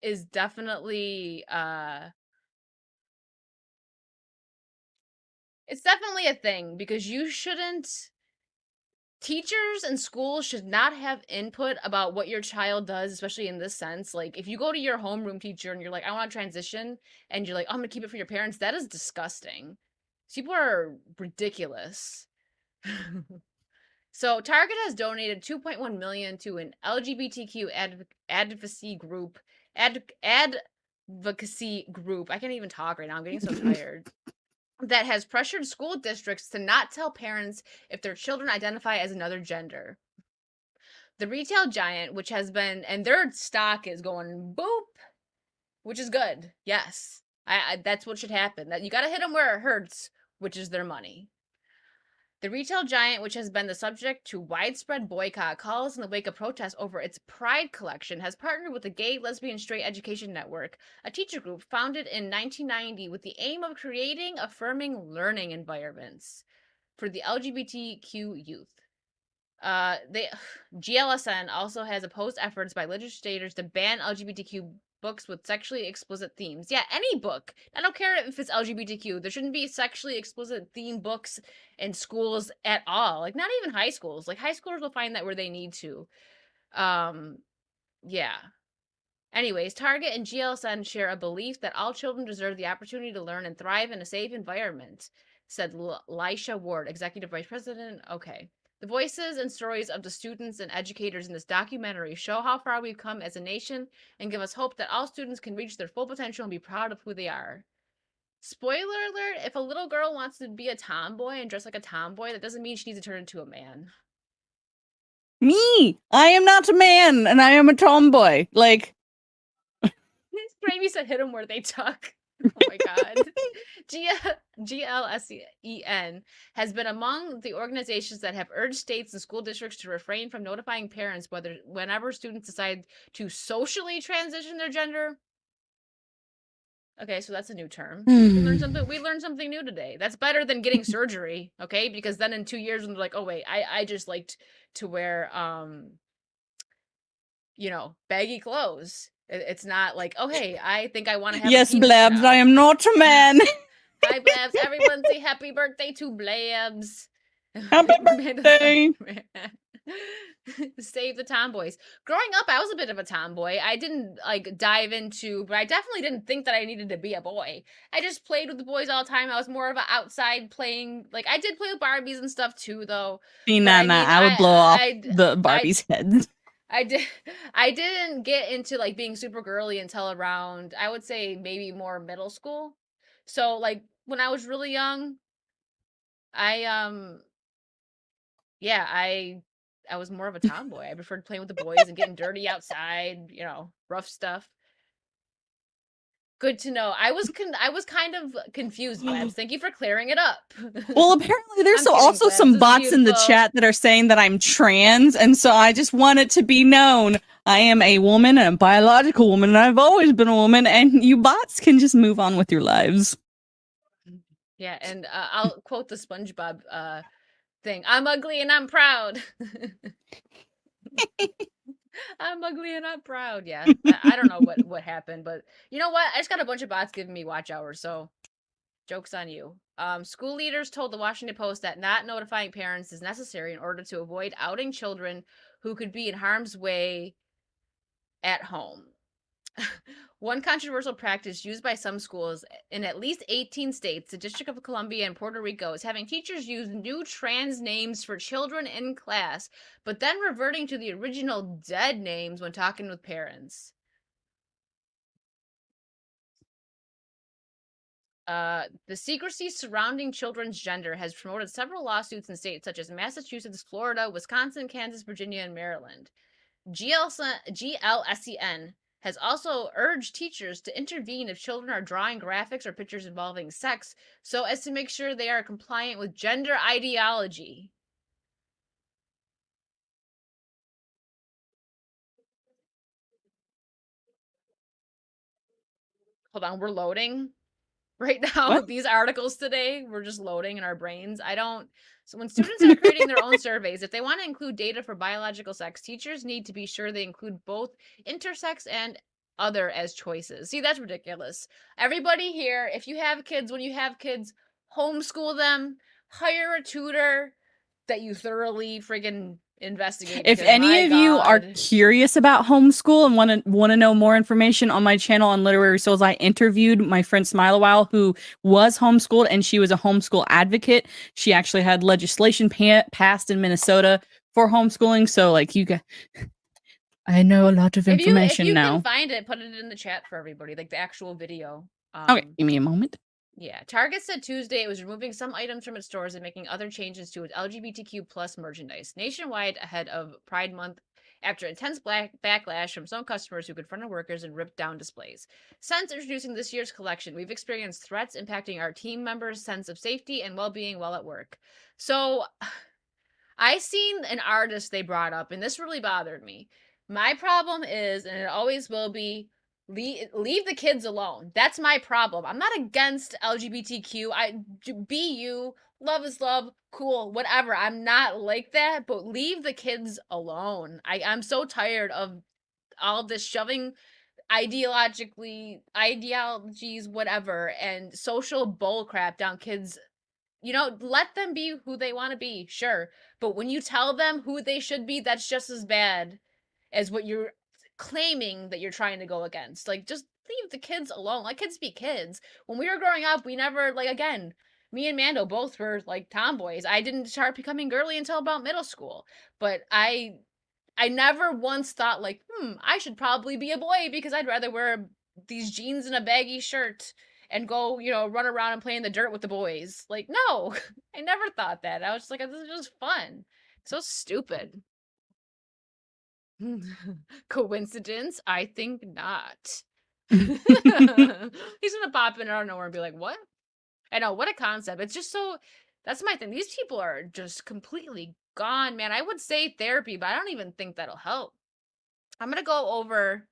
is definitely it's definitely a thing because teachers and schools should not have input about what your child does, especially in this sense. Like, if you go to your homeroom teacher and you're like, I want to transition, and you're like, oh, I'm gonna keep it for your parents, that is disgusting. People are ridiculous. So Target has donated 2.1 million to an LGBTQ advocacy group. Advocacy group. I can't even talk right now. I'm getting so tired. That has pressured school districts to not tell parents if their children identify as another gender. The retail giant, which has been, and their stock is going boop, which is good. Yes, that's what should happen. That you got to hit them where it hurts, which is their money. The retail giant, which has been the subject to widespread boycott calls in the wake of protests over its Pride collection, has partnered with the Gay, Lesbian, Straight Education Network, a teacher group founded in 1990 with the aim of creating affirming learning environments for the LGBTQ youth. GLSN also has opposed efforts by legislators to ban LGBTQ books with sexually explicit themes. Yeah, any book. I don't care if it's LGBTQ. There shouldn't be sexually explicit theme books in schools at all. Like, not even high schools. Like, high schoolers will find that where they need to. Yeah. Anyways, Target and GLSN share a belief that all children deserve the opportunity to learn and thrive in a safe environment, said Lisha Ward, Executive Vice President. Okay. The voices and stories of the students and educators in this documentary show how far we've come as a nation and give us hope that all students can reach their full potential and be proud of who they are. Spoiler alert, if a little girl wants to be a tomboy and dress like a tomboy, that doesn't mean she needs to turn into a man. Me! I am not a man, and I am a tomboy. Like... Gravy said hit them where they tuck. Oh my god. GLSEN has been among the organizations that have urged states and school districts to refrain from notifying parents whenever students decide to socially transition their gender. Okay, so that's a new term. We learned something new today. That's better than getting surgery, okay? Because then in 2 years when they're like, "Oh wait, I just liked to wear baggy clothes." It's not like, "Oh hey, I think I want to have a Yes, penis Blabs, now." I am not a man. Hi, Blabs. Everyone say happy birthday to Blabs. Happy birthday. Save the tomboys. Growing up, I was a bit of a tomboy. I didn't dive into, but I definitely didn't think that I needed to be a boy. I just played with the boys all the time. I was more of an outside playing. Like I did play with Barbies and stuff too, though. See, But nah, I mean, I would blow off I, the I, Barbie's heads. I did. I didn't get into like being super girly until around, I would say maybe more middle school. So like when I was really young, I yeah, I was more of a tomboy. I preferred playing with the boys and getting dirty outside, rough stuff. Good to know. I was kind of confused, Blabs. Thank you for clearing it up. Well, apparently there's I'm kidding, also Blabs. some This is bots in the beautiful. chat that are saying that I'm trans, and so I just want it to be known. I am a woman, and a biological woman, and I've always been a woman, and you bots can just move on with your lives. Yeah, and I'll quote the SpongeBob thing. I'm ugly and I'm proud. I'm ugly and I'm proud. Yeah. I don't know what happened, but you know what? I just got a bunch of bots giving me watch hours, so joke's on you. School leaders told the Washington Post that not notifying parents is necessary in order to avoid outing children who could be in harm's way at home. One controversial practice used by some schools in at least 18 states, the District of Columbia, and Puerto Rico, is having teachers use new trans names for children in class, but then reverting to the original dead names when talking with parents. The secrecy surrounding children's gender has promoted several lawsuits in states such as Massachusetts, Florida, Wisconsin, Kansas, Virginia, and Maryland. GLSEN has also urged teachers to intervene if children are drawing graphics or pictures involving sex so as to make sure they are compliant with gender ideology. Hold on, we're loading right now. What? These articles today, we're just loading in our brains. So when students are creating their own surveys, if they want to include data for biological sex, teachers need to be sure they include both intersex and other as choices. See, that's ridiculous. Everybody here, if you have kids, when you have kids, homeschool them, hire a tutor that you thoroughly friggin' investigate. If Because, any my of you are God. curious about homeschool and want to know more information on my channel on Literary Souls, I interviewed my friend Smile a while who was homeschooled, and she was a homeschool advocate. She actually had legislation passed in Minnesota for homeschooling. So like I know a lot of information if you now. can find it, put it in the chat for everybody, like the actual video. Okay, give me a moment. Yeah, Target said Tuesday it was removing some items from its stores and making other changes to its LGBTQ plus merchandise nationwide ahead of Pride Month after intense backlash from some customers who confronted workers and ripped down displays. Since introducing this year's collection, we've experienced threats impacting our team members' sense of safety and well-being while at work. So I seen an artist they brought up, and this really bothered me. My problem is, and it always will be, leave the kids alone. That's my problem. I'm not against LGBTQ. Be you. Love is love. Cool. Whatever. I'm not like that, but leave the kids alone. I'm so tired of all this shoving ideologies, whatever, and social bullcrap down kids. Let them be who they want to be, sure. But when you tell them who they should be, that's just as bad as what you're claiming that you're trying to go against. Like, just leave the kids alone. Let kids be kids. When we were growing up, we never, again, me and Mando both were, tomboys. I didn't start becoming girly until about middle school. But I never once thought, I should probably be a boy because I'd rather wear these jeans and a baggy shirt and go, run around and play in the dirt with the boys. Like, no, I never thought that. I was just like, this is just fun. So stupid. Coincidence? I think not. He's gonna pop in out of nowhere and be like, "What?" I know, what a concept. It's just so. That's my thing. These people are just completely gone, man. I would say therapy, but I don't even think that'll help. I'm gonna go over.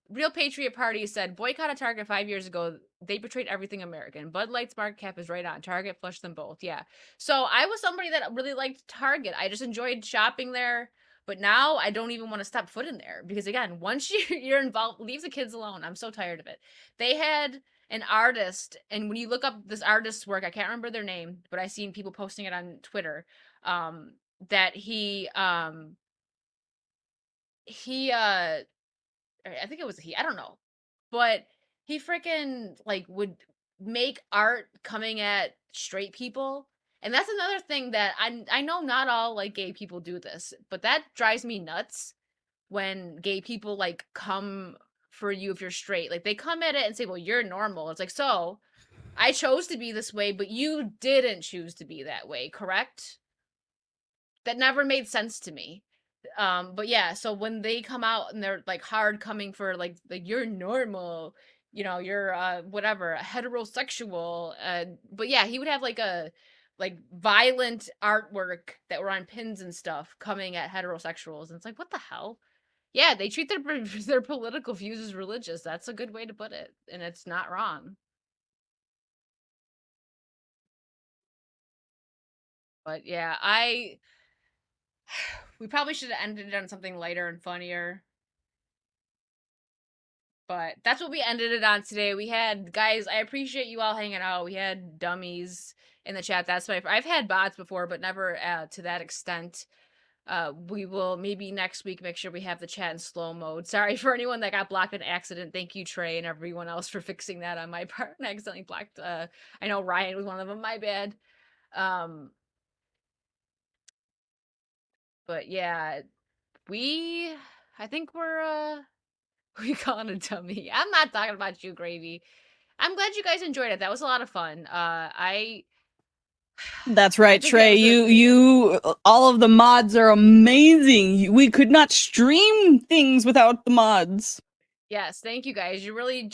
Real Patriot Party said boycott a Target 5 years ago. They betrayed everything American. Bud Light's market cap is right on. Target flushed them both. Yeah. So I was somebody that really liked Target. I just enjoyed shopping there. But now I don't even want to step foot in there because again, once you're involved, leave the kids alone. I'm so tired of it. They had an artist, and when you look up this artist's work, I can't remember their name, but I seen people posting it on Twitter. That I think it was he, I don't know. But he freaking like would make art coming at straight people. And that's another thing that I know not all like gay people do this, but that drives me nuts when gay people like come for you if you're straight. Like they come at it and say, "Well, you're normal." It's like, "So, I chose to be this way, but you didn't choose to be that way, correct?" That never made sense to me. But yeah, so when they come out and they're like hard coming for like you're normal, you're whatever, heterosexual, but yeah, he would have like a like violent artwork that were on pins and stuff coming at heterosexuals, and it's like, what the hell? Yeah, they treat their their political views as religious. That's a good way to put it, and it's not wrong. But yeah, we probably should have ended it on something lighter and funnier. But that's what we ended it on today. We had, guys, I appreciate you all hanging out. We had dummies in the chat. That's my I've had bots before, but never to that extent. We will maybe next week make sure we have the chat in slow mode. Sorry for anyone that got blocked in accident. Thank you, Trey, and everyone else for fixing that on my part and accidentally blocked. I know Ryan was one of them. My bad. But yeah, I think we're we calling a dummy. I'm not talking about you, Gravy. I'm glad you guys enjoyed it. That was a lot of fun. That's I right, think that Trey. was You, all of the mods are amazing. We could not stream things without the mods. Yes, thank you guys. You really,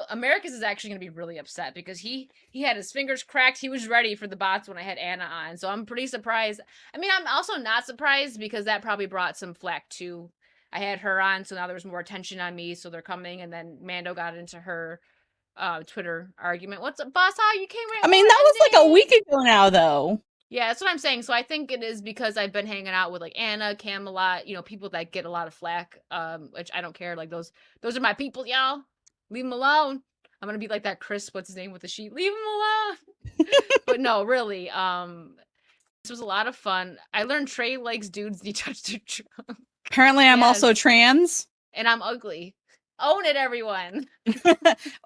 Americus is actually going to be really upset because he had his fingers cracked. He was ready for the bots when I had Anna on, so I'm pretty surprised. I mean, I'm also not surprised because that probably brought some flack too. I had her on, so now there's more attention on me, so they're coming. And then Mando got into her Twitter argument. What's up, boss? How you came right? I mean, that was like a week ago now, though. Yeah, that's what I'm saying. So I think it is because I've been hanging out with like Anna, Camelot, people that get a lot of flack, which I don't care. Like those are my people, y'all. Leave them alone. I'm gonna be like that Chris, what's his name with the sheet? Leave him alone. But no, really, this was a lot of fun. I learned Trey likes dudes and he touched her trunk. Apparently, I'm Yes. also trans. And I'm ugly. Own it, everyone.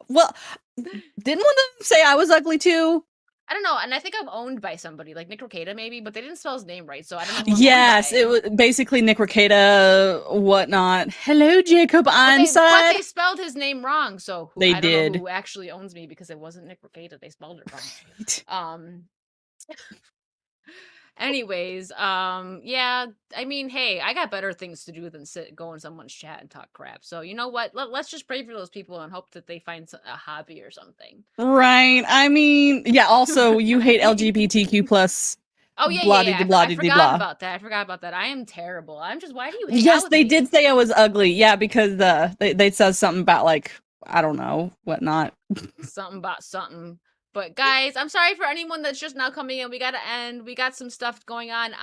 Well, didn't one of them say I was ugly too? I don't know, and I think I'm owned by somebody, like Nick Ricada maybe, but they didn't spell his name right, so I don't know who I'm Yes, owned by. it was basically Nick Ricada, whatnot. Hello, Jacob But Ironside. they spelled his name wrong, so They I don't did. know who actually owns me because it wasn't Nick Ricada. They spelled it wrong. Anyways, yeah, I mean, hey, I got better things to do than go in someone's chat and talk crap. So you know what? Let's just pray for those people and hope that they find a hobby or something. Right. I mean, yeah. Also, you hate LGBTQ plus. Oh yeah, blah, yeah. de blah, I de forgot blah. about that. I forgot about that. I am terrible. I'm just. Why do you hate? Yes, they did say I was ugly. Yeah, because they said something about like I don't know whatnot. Something about something. But guys, I'm sorry for anyone that's just now coming in. We gotta end. We got some stuff going on.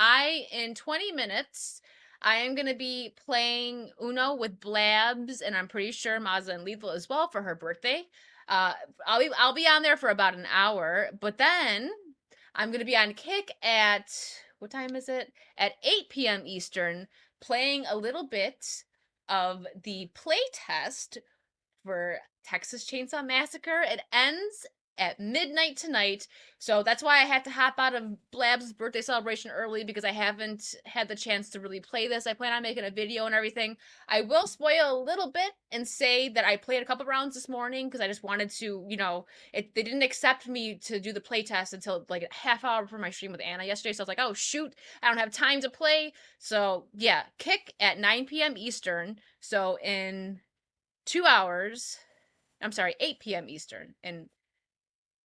In 20 minutes, I am gonna be playing Uno with Blabs, and I'm pretty sure Mazza and Lethal as well for her birthday. I'll be on there for about an hour, but then I'm gonna be on Kick at what time is it? At 8 p.m. Eastern, playing a little bit of the play test for Texas Chainsaw Massacre. It ends at midnight tonight, so that's why I had to hop out of Blab's birthday celebration early because I haven't had the chance to really play this. I plan on making a video and everything. I will spoil a little bit and say that I played a couple rounds this morning because I just wanted to, they didn't accept me to do the play test until like a half hour before my stream with Anna yesterday, so I was like, oh shoot, I don't have time to play. So yeah, Kick at 9 p.m. Eastern, so in 2 hours. I'm sorry, 8 p.m. Eastern. And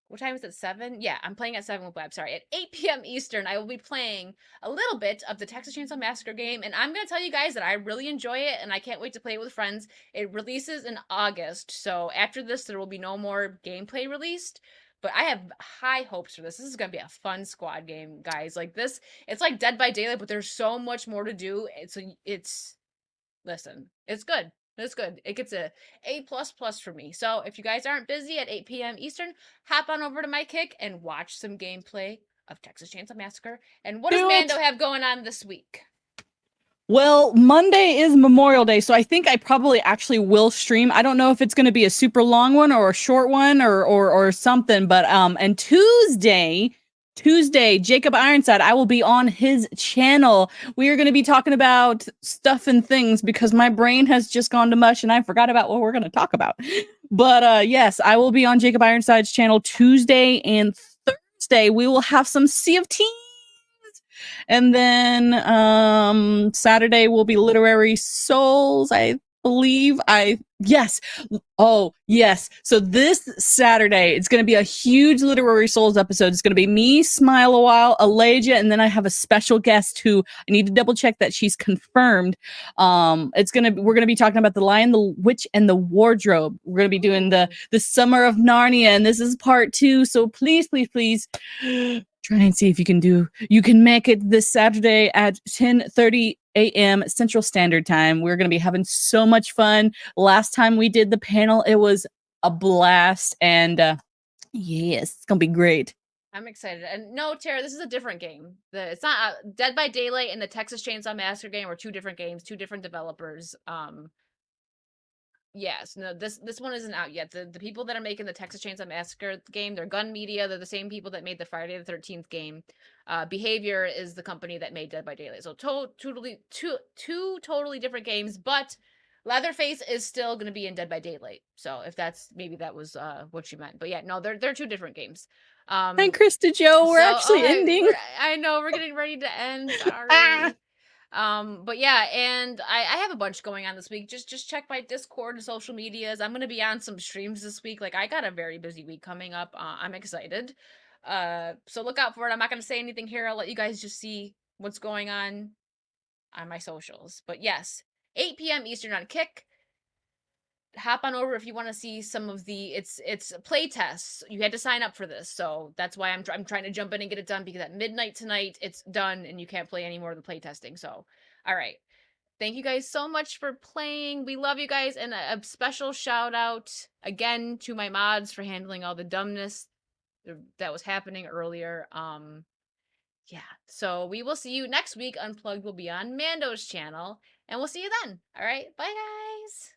what time is it? 7? Yeah, I'm playing at 7 with Blab. Sorry. At 8 p.m. Eastern, I will be playing a little bit of the Texas Chainsaw Massacre game. And I'm going to tell you guys that I really enjoy it, and I can't wait to play it with friends. It releases in August. So after this, there will be no more gameplay released. But I have high hopes for this. This is going to be a fun squad game, guys. Like this, it's like Dead by Daylight, but there's so much more to do. Listen, it's good. It's good. It gets a A++ for me. So if you guys aren't busy at 8 p.m. Eastern, hop on over to my Kick and watch some gameplay of Texas Chainsaw Massacre. And what does Do Mando it. have going on this week? Well, Monday is Memorial Day, so I think I probably actually will stream. I don't know if it's going to be a super long one or a short one or something, but and Tuesday, Jacob Ironside, I will be on his channel. We are going to be talking about stuff and things because my brain has just gone to mush and I forgot about what we're going to talk about. But yes, I will be on Jacob Ironside's channel Tuesday and Thursday. We will have some Sea of Teens. And then Saturday will be Literary Souls, I believe. Yes. Oh, yes. So this Saturday, it's going to be a huge Literary Souls episode. It's going to be me, Smile a While, Alaja, and then I have a special guest who I need to double check that she's confirmed. We're going to be talking about The Lion, the Witch, and the Wardrobe. We're going to be doing the Summer of Narnia, and this is part 2. So please try and see if you can make it this Saturday at 10:30 a.m. Central Standard Time. We're going to be having so much fun. Last time we did the panel, it was a blast. And yes, it's going to be great. I'm excited. And no, Tara, this is a different game. It's not Dead by Daylight and the Texas Chainsaw Massacre game are 2 different games, 2 different developers. Yes, no, this one isn't out yet. The people that are making the Texas Chainsaw Massacre game, they're Gun Media. They're the same people that made the Friday the 13th game. Behavior is the company that made Dead by Daylight. So two totally different games, but Leatherface is still going to be in Dead by Daylight. So if maybe that was what you meant. But yeah, no, they're 2 different games. And Krista Joe, we're actually ending. I know we're getting ready to end. Sorry. But yeah, and I have a bunch going on this week. Just check my Discord and social medias. I'm gonna be on some streams this week. Like I got a very busy week coming up. I'm excited. So look out for it. I'm not gonna say anything here. I'll let you guys just see what's going on my socials. But yes, 8 p.m. Eastern on Kick. Hop on over if you want to see some of the it's play tests. You had to sign up for this, so that's why I'm trying to jump in and get it done, because at midnight tonight it's done and you can't play any more of the play testing. So all right, thank you guys so much for playing. We love you guys, and a special shout out again to my mods for handling all the dumbness that was happening earlier. Yeah, so we will see you next week. Unplugged will be on Mando's channel, and we'll see you then. All right, bye guys.